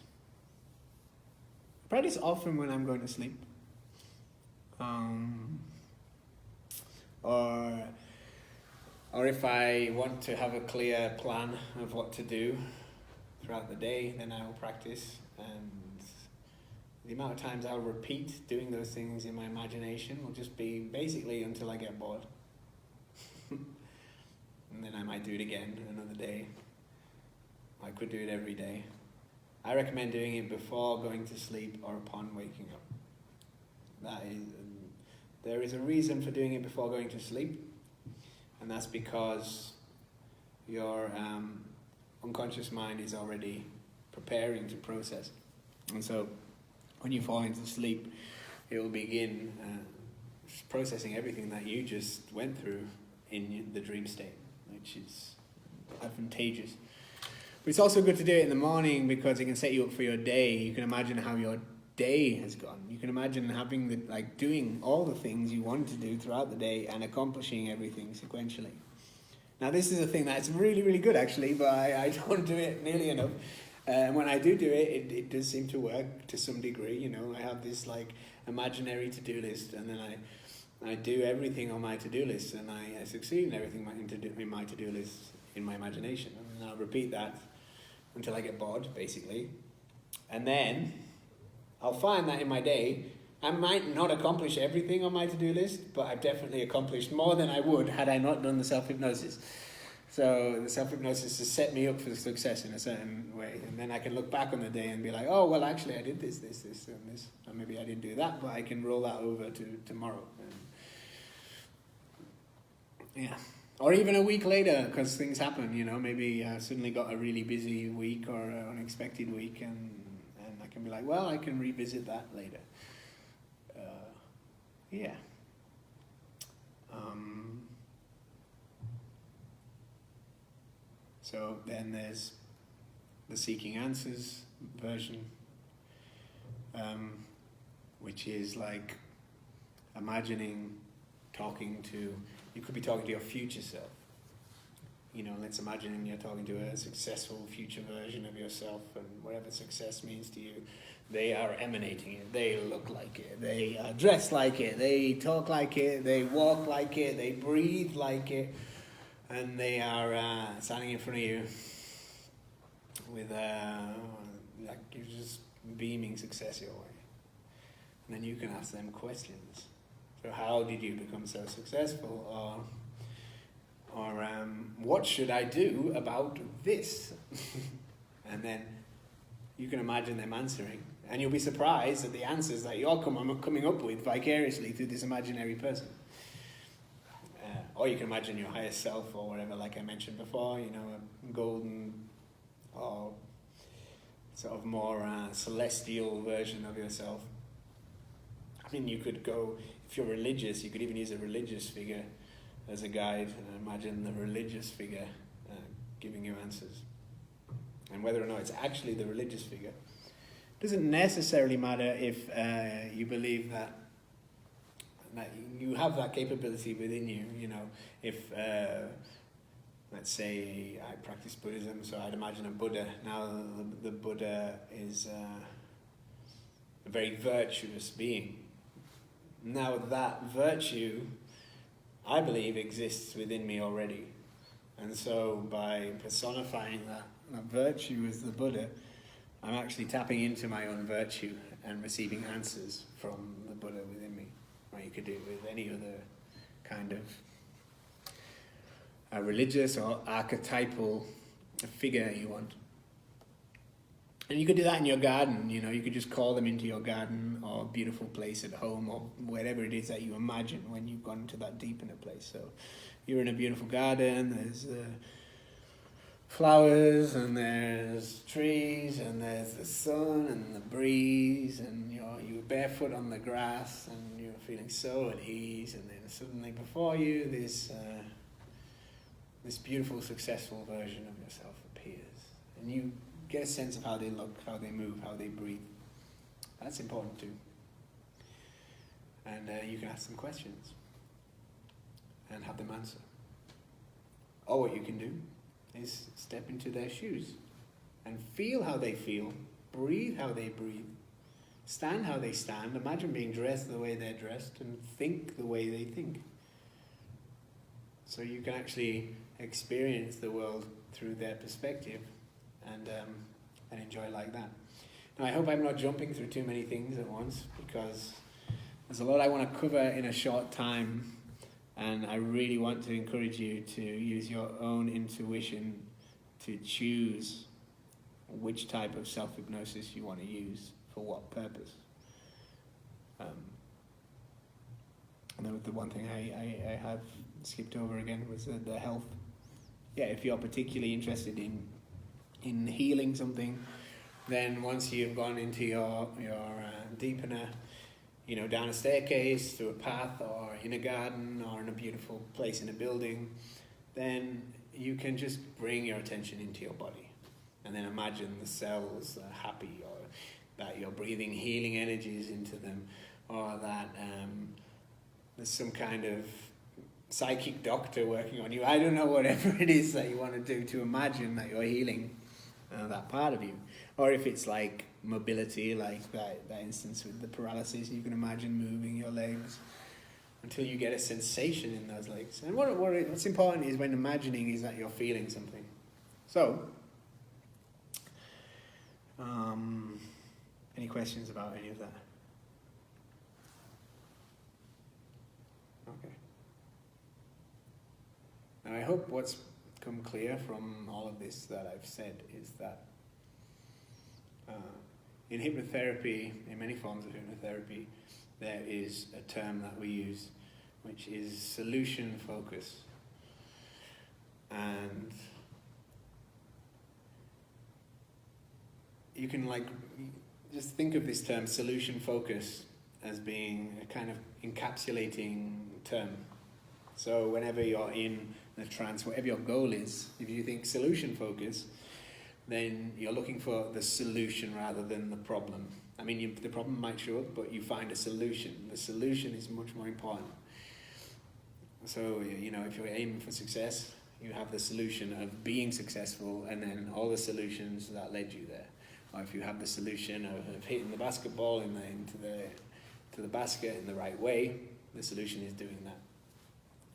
often when I'm going to sleep. Or if I want to have a clear plan of what to do throughout the day, then I will practice. And the amount of times I'll repeat doing those things in my imagination will just be basically until I get bored. And then I might do it again another day. I could do it every day. I recommend doing it before going to sleep or upon waking up. There is a reason for doing it before going to sleep, and that's because your unconscious mind is already preparing to process. And so when you fall into sleep, it will begin processing everything that you just went through in the dream state, which is advantageous. But it's also good to do it in the morning, because it can set you up for your day. You can imagine how your day has gone. You can imagine doing all the things you want to do throughout the day and accomplishing everything sequentially. Now, this is a thing that's really, really good, actually, but I don't do it nearly enough. And when I do it, it does seem to work to some degree. I have this imaginary to-do list, and then I do everything on my to-do list, and I succeed in everything in my to-do list in my imagination. And I'll repeat that until I get bored, basically. And then I'll find that in my day, I might not accomplish everything on my to-do list, but I've definitely accomplished more than I would had I not done the self-hypnosis. So the self-hypnosis has set me up for success in a certain way. And then I can look back on the day and be like, oh, well, actually, I did this, and this. Or maybe I didn't do that, but I can roll that over to tomorrow. Yeah. Or even a week later, because things happen, maybe I suddenly got a really busy week or an unexpected week, and I can be like, well, I can revisit that later. Yeah. So then there's the seeking answers version, which is like imagining you could be talking to your future self. Let's imagine you're talking to a successful future version of yourself, and whatever success means to you, they are emanating it. They look like it. They dress like it. They talk like it. They walk like it. They breathe like it. And they are standing in front of you with you're just beaming success your way. And then you can ask them questions. So how did you become so successful? Or what should I do about this? And then you can imagine them answering. And you'll be surprised at the answers that you're coming up with vicariously through this imaginary person. Or you can imagine your highest self, or whatever, like I mentioned before, a golden or sort of more celestial version of yourself. I mean, you could go, if you're religious, you could even use a religious figure as a guide, and imagine the religious figure giving you answers. And whether or not it's actually the religious figure, doesn't necessarily matter if you believe that you have that capability within you. You know, if let's say I practice Buddhism, so I'd imagine a Buddha. Now the Buddha is a very virtuous being. Now that virtue, I believe, exists within me already. And so by personifying that virtue as the Buddha, I'm actually tapping into my own virtue and receiving answers from the Buddha within me. Or you could do it with any other kind of religious or archetypal figure you want. And you could do that in your garden, you know, you could just call them into your garden or a beautiful place at home or wherever it is that you imagine when you've gone to that deep in a place. So you're in a beautiful garden, there's flowers and there's trees and there's the sun and the breeze, and you're barefoot on the grass and you're feeling so at ease, and then suddenly before you this beautiful, successful version of yourself appears, and you get a sense of how they look, how they move, how they breathe. That's important too. And you can ask them questions and have them answer. Or what you can do is step into their shoes and feel how they feel, breathe how they breathe, stand how they stand, imagine being dressed the way they're dressed, and think the way they think. So you can actually experience the world through their perspective and enjoy like that. Now I hope I'm not jumping through too many things at once, because there's a lot I want to cover in a short time, and I really want to encourage you to use your own intuition to choose which type of self-hypnosis you want to use for what purpose. And then the one thing I have skipped over again was the health. Yeah, if you're particularly interested in healing something, then once you've gone into your deepener, you know, down a staircase, through a path, or in a garden, or in a beautiful place in a building, then you can just bring your attention into your body and then imagine the cells are happy, or that you're breathing healing energies into them, or that there's some kind of psychic doctor working on you. I don't know, whatever it is that you want to do to imagine that you're healing that part of you. Or if it's like mobility, like that instance with the paralysis, you can imagine moving your legs until you get a sensation in those legs. And what's important is when imagining is that you're feeling something. So, any questions about any of that? Okay. Now I hope what's come clear from all of this that I've said is that in hypnotherapy, in many forms of hypnotherapy, there is a term that we use, which is solution focus. And you can just think of this term solution focus as being a kind of encapsulating term. So whenever you're in the trance, whatever your goal is, if you think solution focus, then you're looking for the solution rather than the problem. I mean, the problem might show up, but you find a solution. The solution is much more important. So, you know, if you're aiming for success, you have the solution of being successful and then all the solutions that led you there. Or if you have the solution of hitting the basketball to the basket in the right way, the solution is doing that.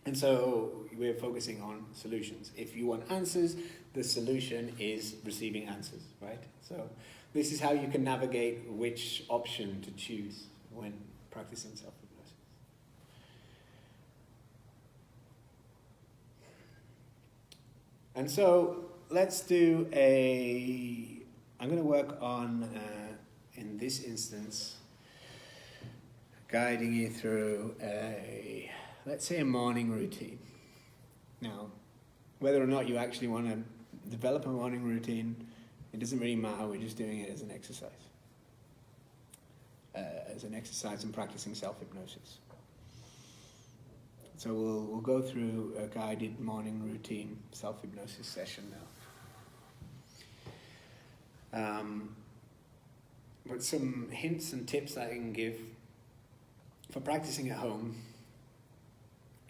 And so we're focusing on solutions. If you want answers, the solution is receiving answers, right? So this is how you can navigate which option to choose when practicing self-hypnosis. And so let's do I'm going to work on, in this instance, guiding you through let's say a morning routine. Now, whether or not you actually want to develop a morning routine It doesn't really matter, we're just doing it as an exercise. And practicing self-hypnosis. So we'll go through a guided morning routine self-hypnosis session now. But some hints and tips that I can give for practicing at home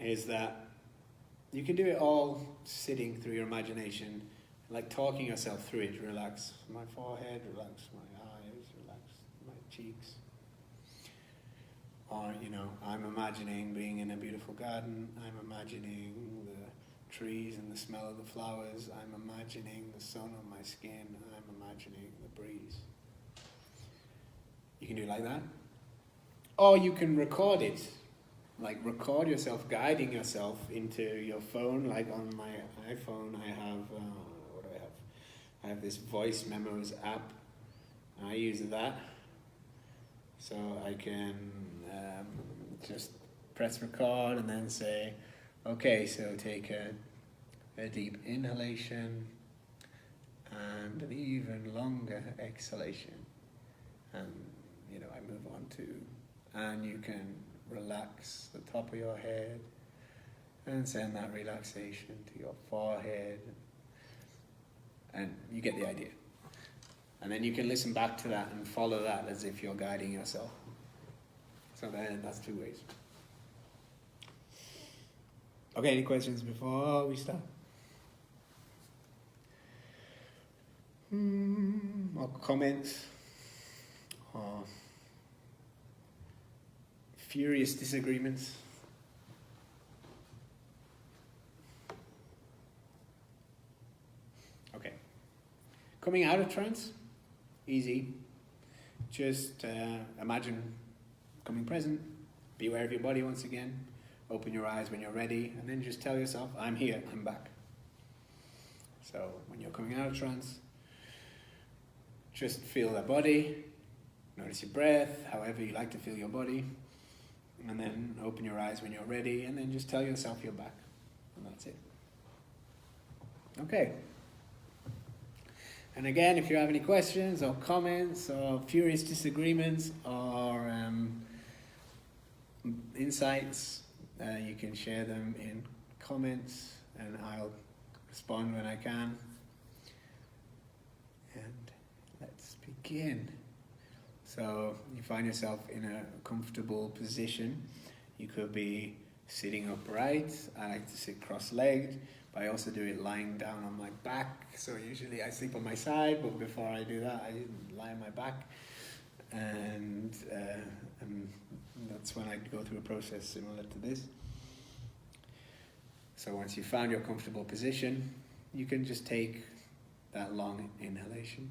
is that you can do it all sitting through your imagination, like talking yourself through it. Relax my forehead, relax my eyes, relax my cheeks. Or, I'm imagining being in a beautiful garden. I'm imagining the trees and the smell of the flowers. I'm imagining the sun on my skin. I'm imagining the breeze. You can do it like that. Or you can record it. Like record yourself, guiding yourself into your phone. Like on my iPhone, I have, what do I have? I have this voice memos app. And I use that. So I can just press record and then say, okay, so take a deep inhalation and an even longer exhalation. And, I move on to, and you can relax the top of your head and send that relaxation to your forehead. And you get the idea. And then you can listen back to that and follow that as if you're guiding yourself. So then that's 2 ways. Okay, any questions before we start? Or comments? Or furious disagreements? Okay. Coming out of trance? Easy. Just imagine becoming present. Be aware of your body once again. Open your eyes when you're ready. And then just tell yourself, I'm here, I'm back. So when you're coming out of trance, just feel the body. Notice your breath, however you like to feel your body. And then open your eyes when you're ready. And then just tell yourself you're back. And that's it. Okay. And again, if you have any questions or comments or furious disagreements or insights, you can share them in comments and I'll respond when I can. And let's begin. So you find yourself in a comfortable position. You could be sitting upright. I like to sit cross-legged. But I also do it lying down on my back. So usually I sleep on my side, but before I do that, I lie on my back. And that's when I go through a process similar to this. So once you've found your comfortable position, you can just take that long inhalation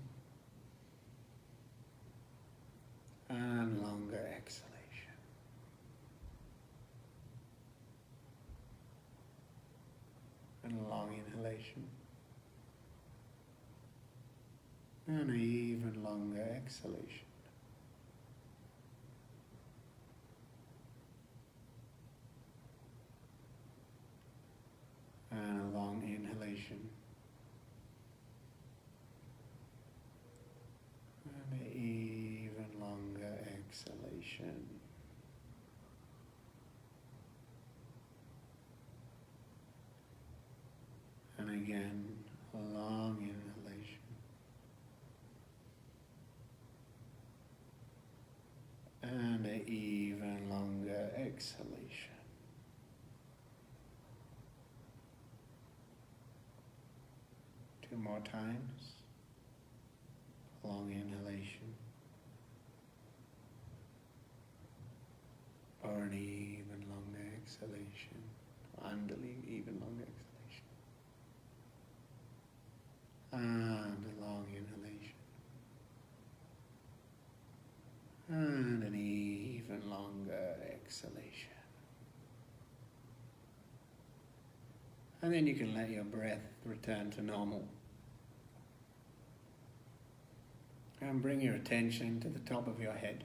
and longer exhalation. And a long inhalation. And an even longer exhalation. And a long inhalation. And an even longer exhalation. And again, a long inhalation. And an even longer exhalation. Two more times. Long inhalation. Or an even longer exhalation. And an even longer exhalation. And a long inhalation. And an even longer exhalation. And then you can let your breath return to normal. And bring your attention to the top of your head.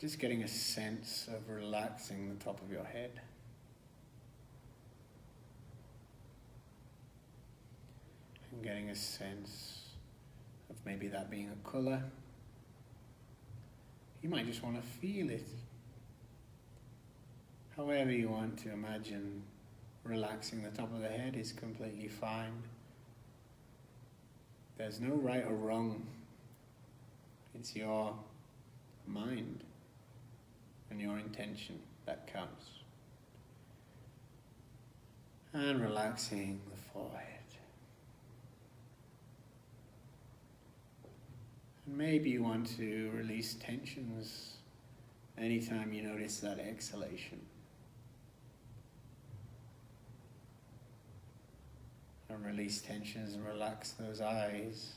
Just getting a sense of relaxing the top of your head. getting a sense of maybe that being a colour. You might just want to feel it. However you want to imagine relaxing the top of the head is completely fine. There's no right or wrong. It's your mind and your intention that counts. And relaxing the forehead. And maybe you want to release tensions anytime you notice that exhalation. And release tensions and relax those eyes.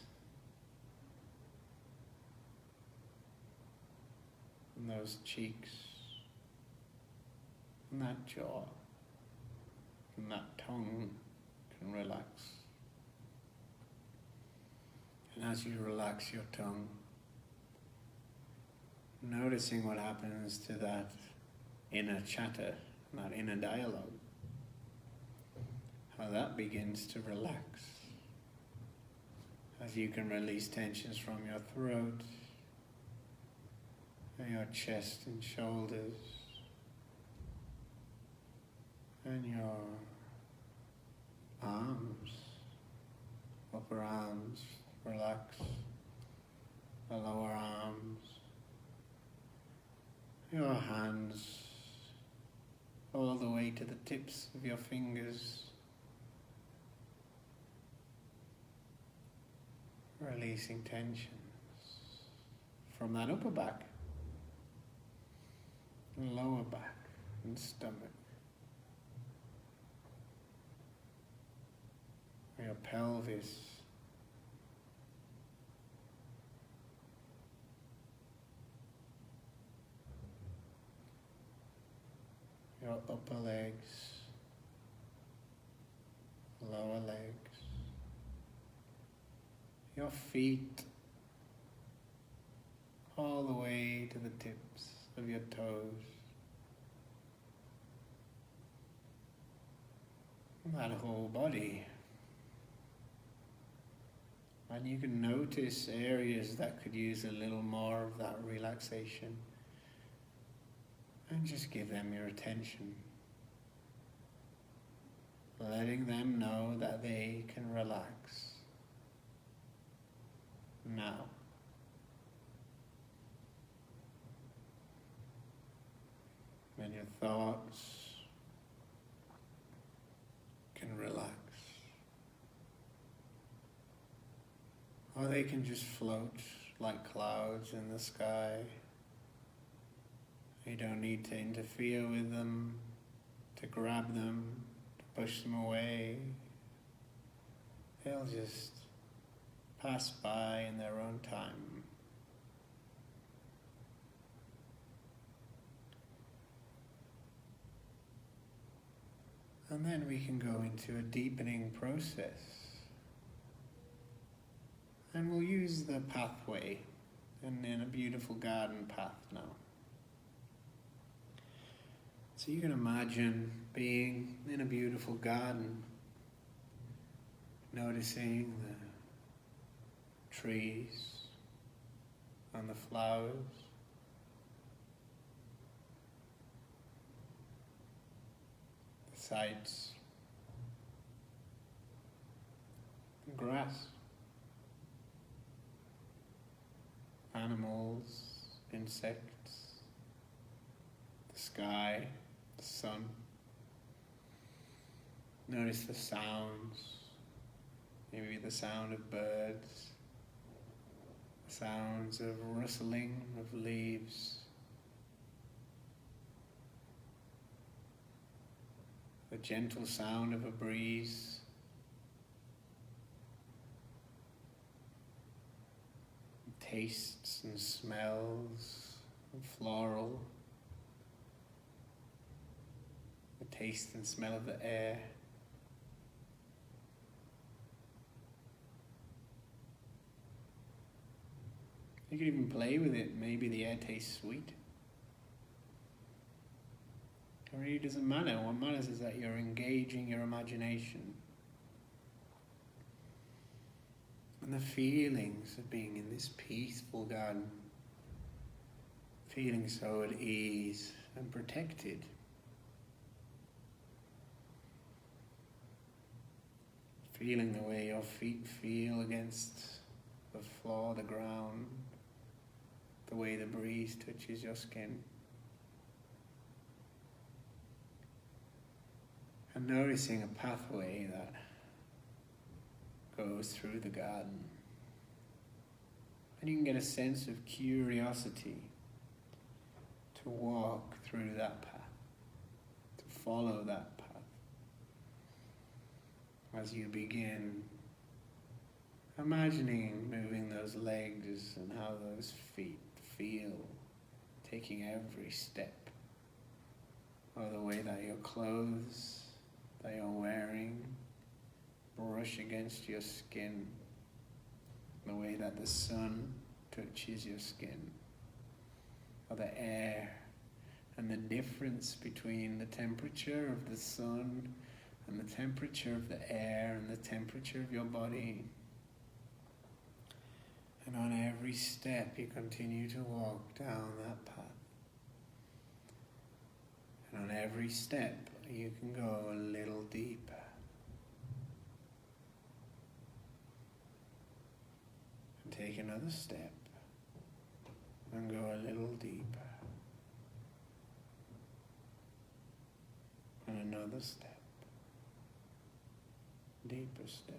And those cheeks. And that jaw. And that tongue can relax. And as you relax your tongue, noticing what happens to that inner chatter, that inner dialogue, how that begins to relax. As you can release tensions from your throat, and your chest and shoulders, and your arms, upper arms, relax, the lower arms, your hands, all the way to the tips of your fingers, releasing tensions from that upper back, and lower back, and stomach. Your pelvis, your upper legs, lower legs, your feet, all the way to the tips of your toes. That whole body. And you can notice areas that could use a little more of that relaxation. And just give them your attention. Letting them know that they can relax. Now. And your thoughts can relax. Or they can just float like clouds in the sky. You don't need to interfere with them, to grab them, to push them away. They'll just pass by in their own time. And then we can go into a deepening process. And we'll use the pathway in a beautiful garden path now. So you can imagine being in a beautiful garden, noticing the trees and the flowers, the sights, the grass, animals, insects, the sky, the sun. Notice the sounds, maybe the sound of birds, the sounds of rustling of leaves, the gentle sound of a breeze, tastes and smells of floral, the taste and smell of the air. You can even play with it. Maybe the air tastes sweet. It really doesn't matter. What matters is that you're engaging your imagination. And the feelings of being in this peaceful garden, feeling so at ease and protected. Feeling the way your feet feel against the floor, the ground, the way the breeze touches your skin. And noticing a pathway that goes through the garden. And you can get a sense of curiosity to walk through that path, to follow that path. As you begin imagining moving those legs and how those feet feel, taking every step, or the way that your clothes that you're wearing brush against your skin, the way that the sun touches your skin, or the air, and the difference between the temperature of the sun and the temperature of the air and the temperature of your body. And on every step you continue to walk down that path. And on every step you can go a little deeper. And take another step and go a little deeper. And another step. Deeper still.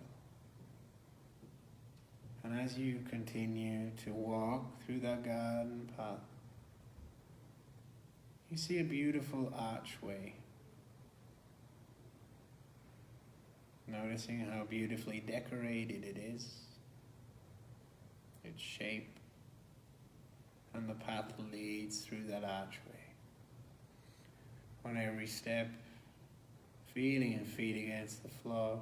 And as you continue to walk through that garden path, you see a beautiful archway. Noticing how beautifully decorated it is, its shape, and the path leads through that archway. On every step, feeling your feet against the floor,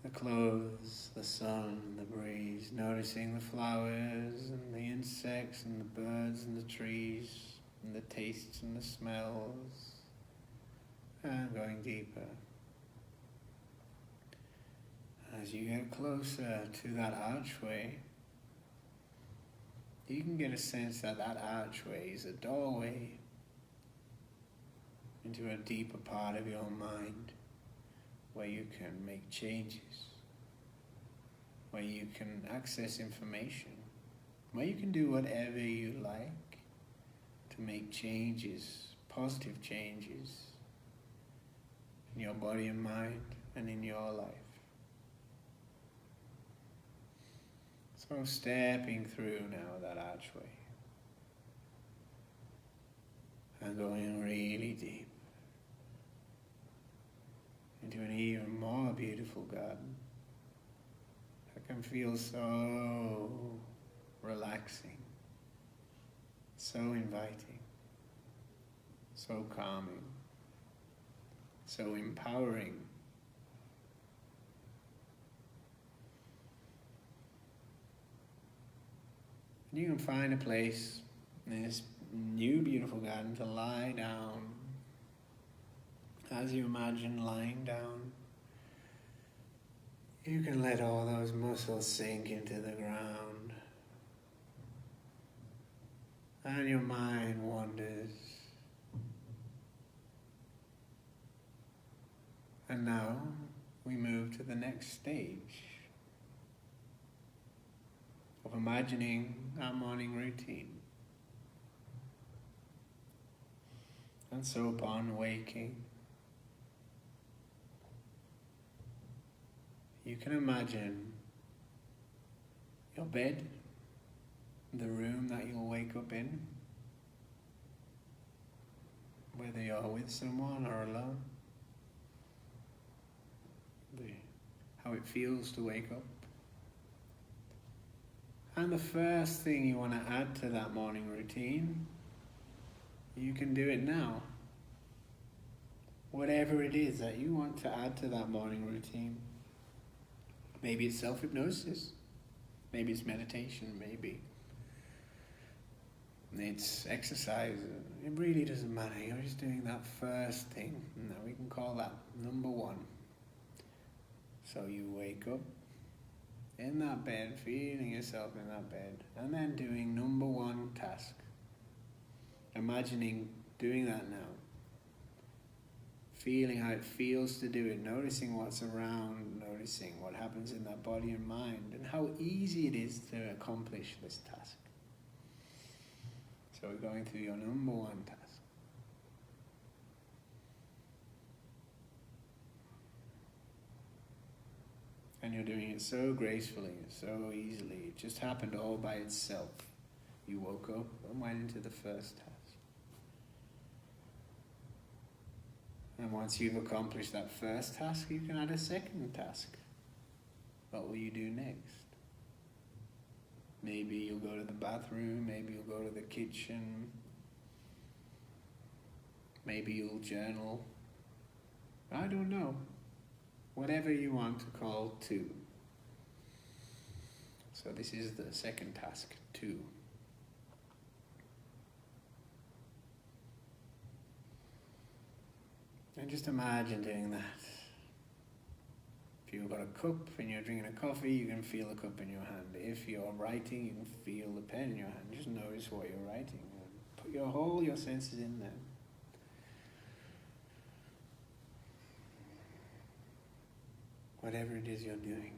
the clothes, the sun, the breeze, noticing the flowers and the insects and the birds and the trees and the tastes and the smells, and going deeper. As you get closer to that archway, you can get a sense that that archway is a doorway into a deeper part of your mind, where you can make changes, where you can access information, where you can do whatever you like to make changes, positive changes in your body and mind and in your life. So stepping through now that archway and going really deep into an even more beautiful garden that can feel so relaxing, so inviting, so calming, so empowering. And you can find a place in this new beautiful garden to lie down. As you imagine lying down, you can let all those muscles sink into the ground. And your mind wanders. And now we move to the next stage of imagining our morning routine. And so upon waking, you can imagine your bed, the room that you'll wake up in, whether you're with someone or alone, how it feels to wake up. And the first thing you want to add to that morning routine, you can do it now. Whatever it is that you want to add to that morning routine. Maybe it's self-hypnosis, maybe it's meditation, maybe it's exercise. It really doesn't matter. You're just doing that first thing. Now we can call that number one. So you wake up in that bed, feeling yourself in that bed, and then doing number one task. Imagining doing that now. Feeling how it feels to do it, noticing what's around, noticing what happens in that body and mind, and how easy it is to accomplish this task. So we're going through your number one task. And you're doing it so gracefully, so easily. It just happened all by itself. You woke up and went into the first task. And once you've accomplished that first task, you can add a second task. What will you do next? Maybe you'll go to the bathroom, maybe you'll go to the kitchen, maybe you'll journal. I don't know. Whatever you want to call 2. So this is the second task, 2. And just imagine doing that. If you've got a cup and you're drinking a coffee, you can feel the cup in your hand. If you're writing, you can feel the pen in your hand. Just notice what you're writing. Put your senses in there. Whatever it is you're doing.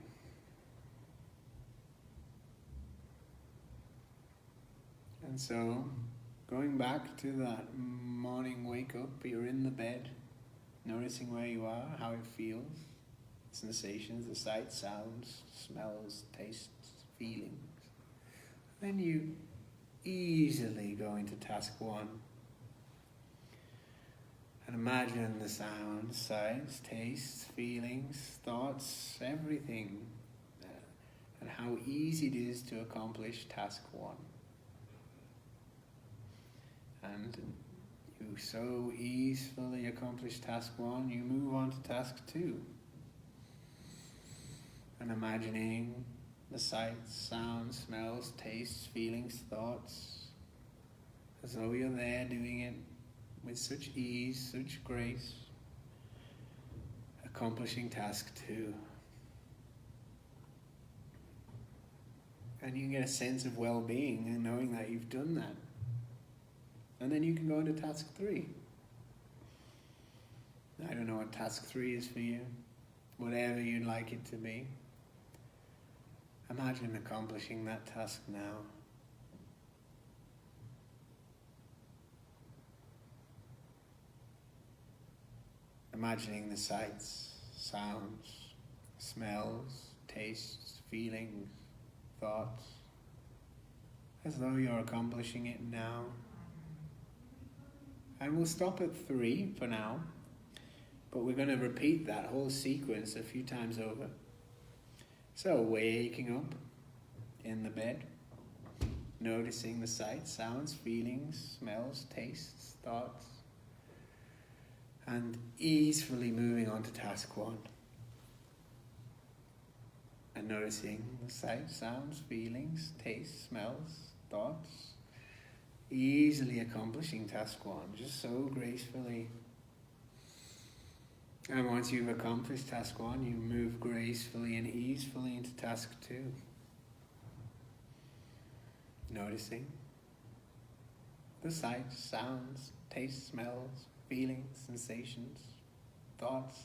And so, going back to that morning wake up, you're in the bed, noticing where you are, how it feels, sensations, the sights, sounds, smells, tastes, feelings. Then you easily go into task 1. And imagine the sounds, sights, tastes, feelings, thoughts, everything, and how easy it is to accomplish task 1. And you so easily accomplish task 1, you move on to task 2. And imagining the sights, sounds, smells, tastes, feelings, thoughts, as though you're there doing it with such ease, such grace, accomplishing task 2. And you get a sense of well-being and knowing that you've done that. And then you can go into task 3. I don't know what task 3 is for you. Whatever you'd like it to be. Imagine accomplishing that task now. Imagining the sights, sounds, smells, tastes, feelings, thoughts, as though you're accomplishing it now. And we'll stop at 3 for now, but we're going to repeat that whole sequence a few times over. So, waking up in the bed, noticing the sights, sounds, feelings, smells, tastes, thoughts, and easily moving on to task 1. And noticing the sights, sounds, feelings, tastes, smells, thoughts, easily accomplishing task 1, just so gracefully. And once you've accomplished task 1, you move gracefully and easily into task 2. Noticing the sights, sounds, tastes, smells, feelings, sensations, thoughts,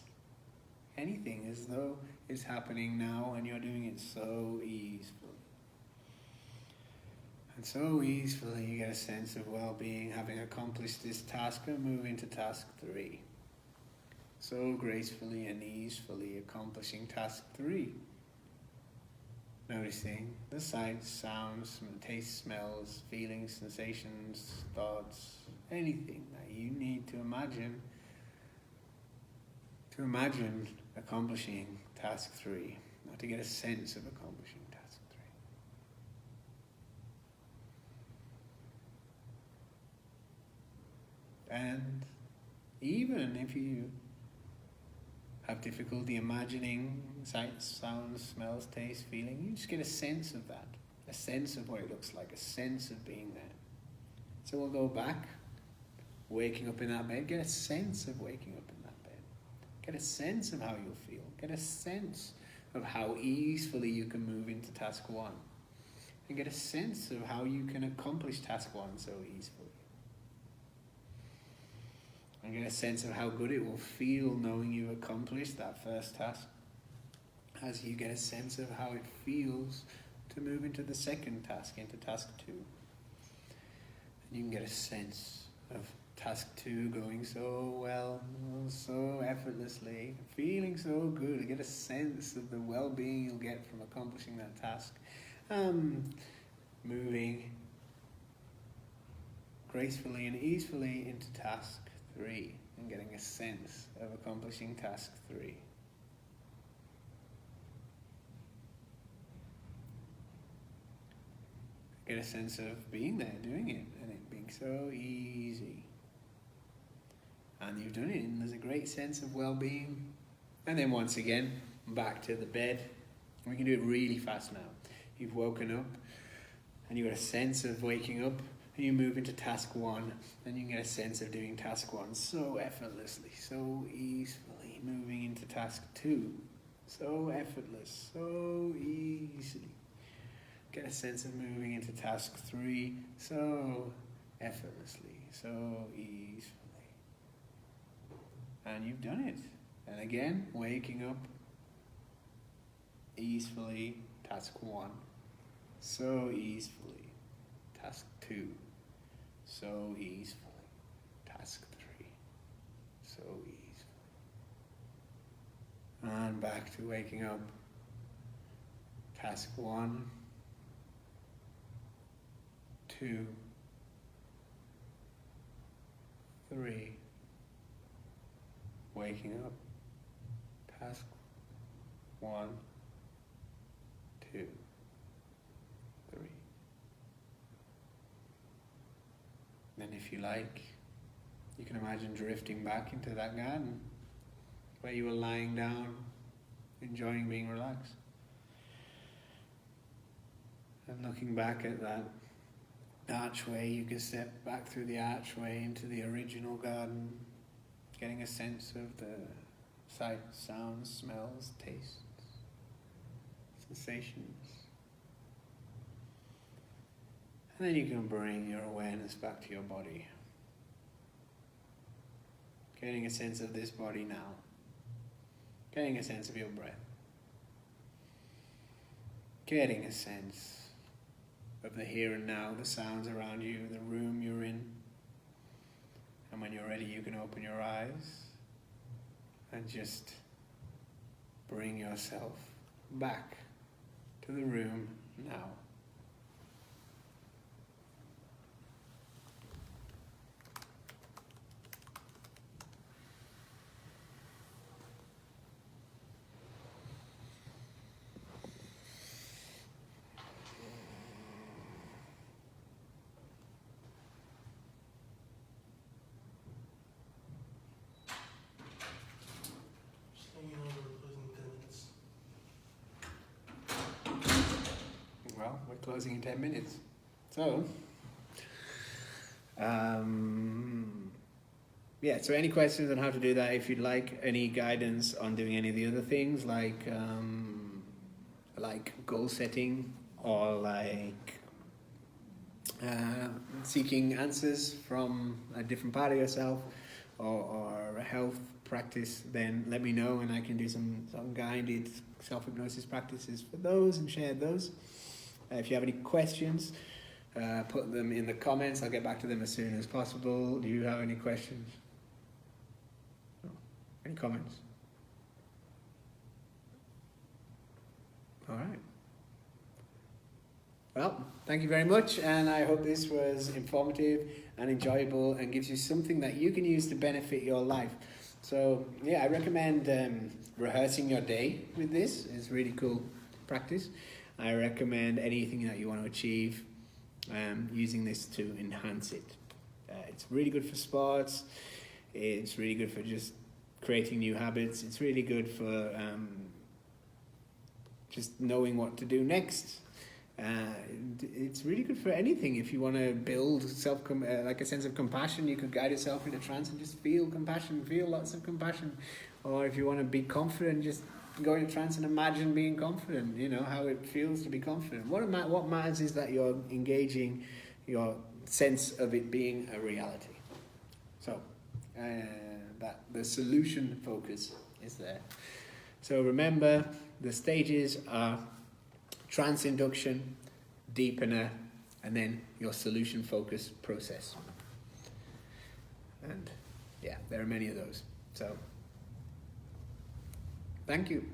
anything as though it's happening now and you're doing it so easily. And so easily you get a sense of well-being having accomplished this task and move into task 3. So gracefully and easily accomplishing task 3. Noticing the sights, sounds, tastes, smells, feelings, sensations, thoughts, anything that you need to imagine accomplishing task 3, or to get a sense of accomplishing task 3. And even if you have difficulty imagining sights, sounds, smells, tastes, feeling, you just get a sense of that, a sense of what it looks like, a sense of being there. So we'll go back, waking up in that bed, get a sense of waking up in that bed. Get a sense of how you'll feel. Get a sense of how easily you can move into task 1. And get a sense of how you can accomplish task 1 so easily. And get a sense of how good it will feel knowing you've accomplished that first task. As you get a sense of how it feels to move into the second task, into task 2. And you can get a sense of task 2 going so well, so effortlessly, feeling so good. You get a sense of the well-being you'll get from accomplishing that task. Moving gracefully and easily into task 3 and getting a sense of accomplishing task 3. Get a sense of being there, doing it, and it being so easy. And you've done it, and there's a great sense of well-being. And then once again, back to the bed. We can do it really fast now. You've woken up, and you've got a sense of waking up, and you move into task 1, and you can get a sense of doing task 1 so effortlessly, so easily. Moving into task 2, so effortless, so easily. Get a sense of moving into task 3 so effortlessly, so easily. And you've done it. And again, waking up easily, task 1, so easily, task 2, so easily, task 3, so easily. And back to waking up, task 1, 2, 3, waking up, task 1, 2, 3. Then if you like, you can imagine drifting back into that garden where you were lying down, enjoying being relaxed. And looking back at that archway, you can step back through the archway into the original garden, getting a sense of the sights, sounds, smells, tastes, sensations. And then you can bring your awareness back to your body, getting a sense of this body now, getting a sense of your breath, getting a sense of the here and now, the sounds around you, the room you're in. And when you're ready, you can open your eyes and just bring yourself back to the room now. Well, we're closing in 10 minutes. So, yeah, so any questions on how to do that, if you'd like any guidance on doing any of the other things, like goal setting, or like seeking answers from a different part of yourself, or a health practice, then let me know and I can do some guided self-hypnosis practices for those and share those. If you have any questions, put them in the comments. I'll get back to them as soon as possible. Do you have any questions? No. Any comments? All right. Well, thank you very much, and I hope this was informative and enjoyable and gives you something that you can use to benefit your life. So, yeah, I recommend rehearsing your day with this. It's really cool practice. I recommend anything that you want to achieve, using this to enhance it. It's really good for sports. It's really good for just creating new habits. It's really good for just knowing what to do next. It's really good for anything. If you want to build like a sense of compassion, you could guide yourself in a trance and just feel compassion, feel lots of compassion Or if you want to be confident, just go in a trance and imagine being confident, you know, how it feels to be confident. What matters is that you're engaging your sense of it being a reality. So, that the solution focus is there. So remember, the stages are trance induction, deepener, and then your solution focus process. And yeah, there are many of those. So, thank you.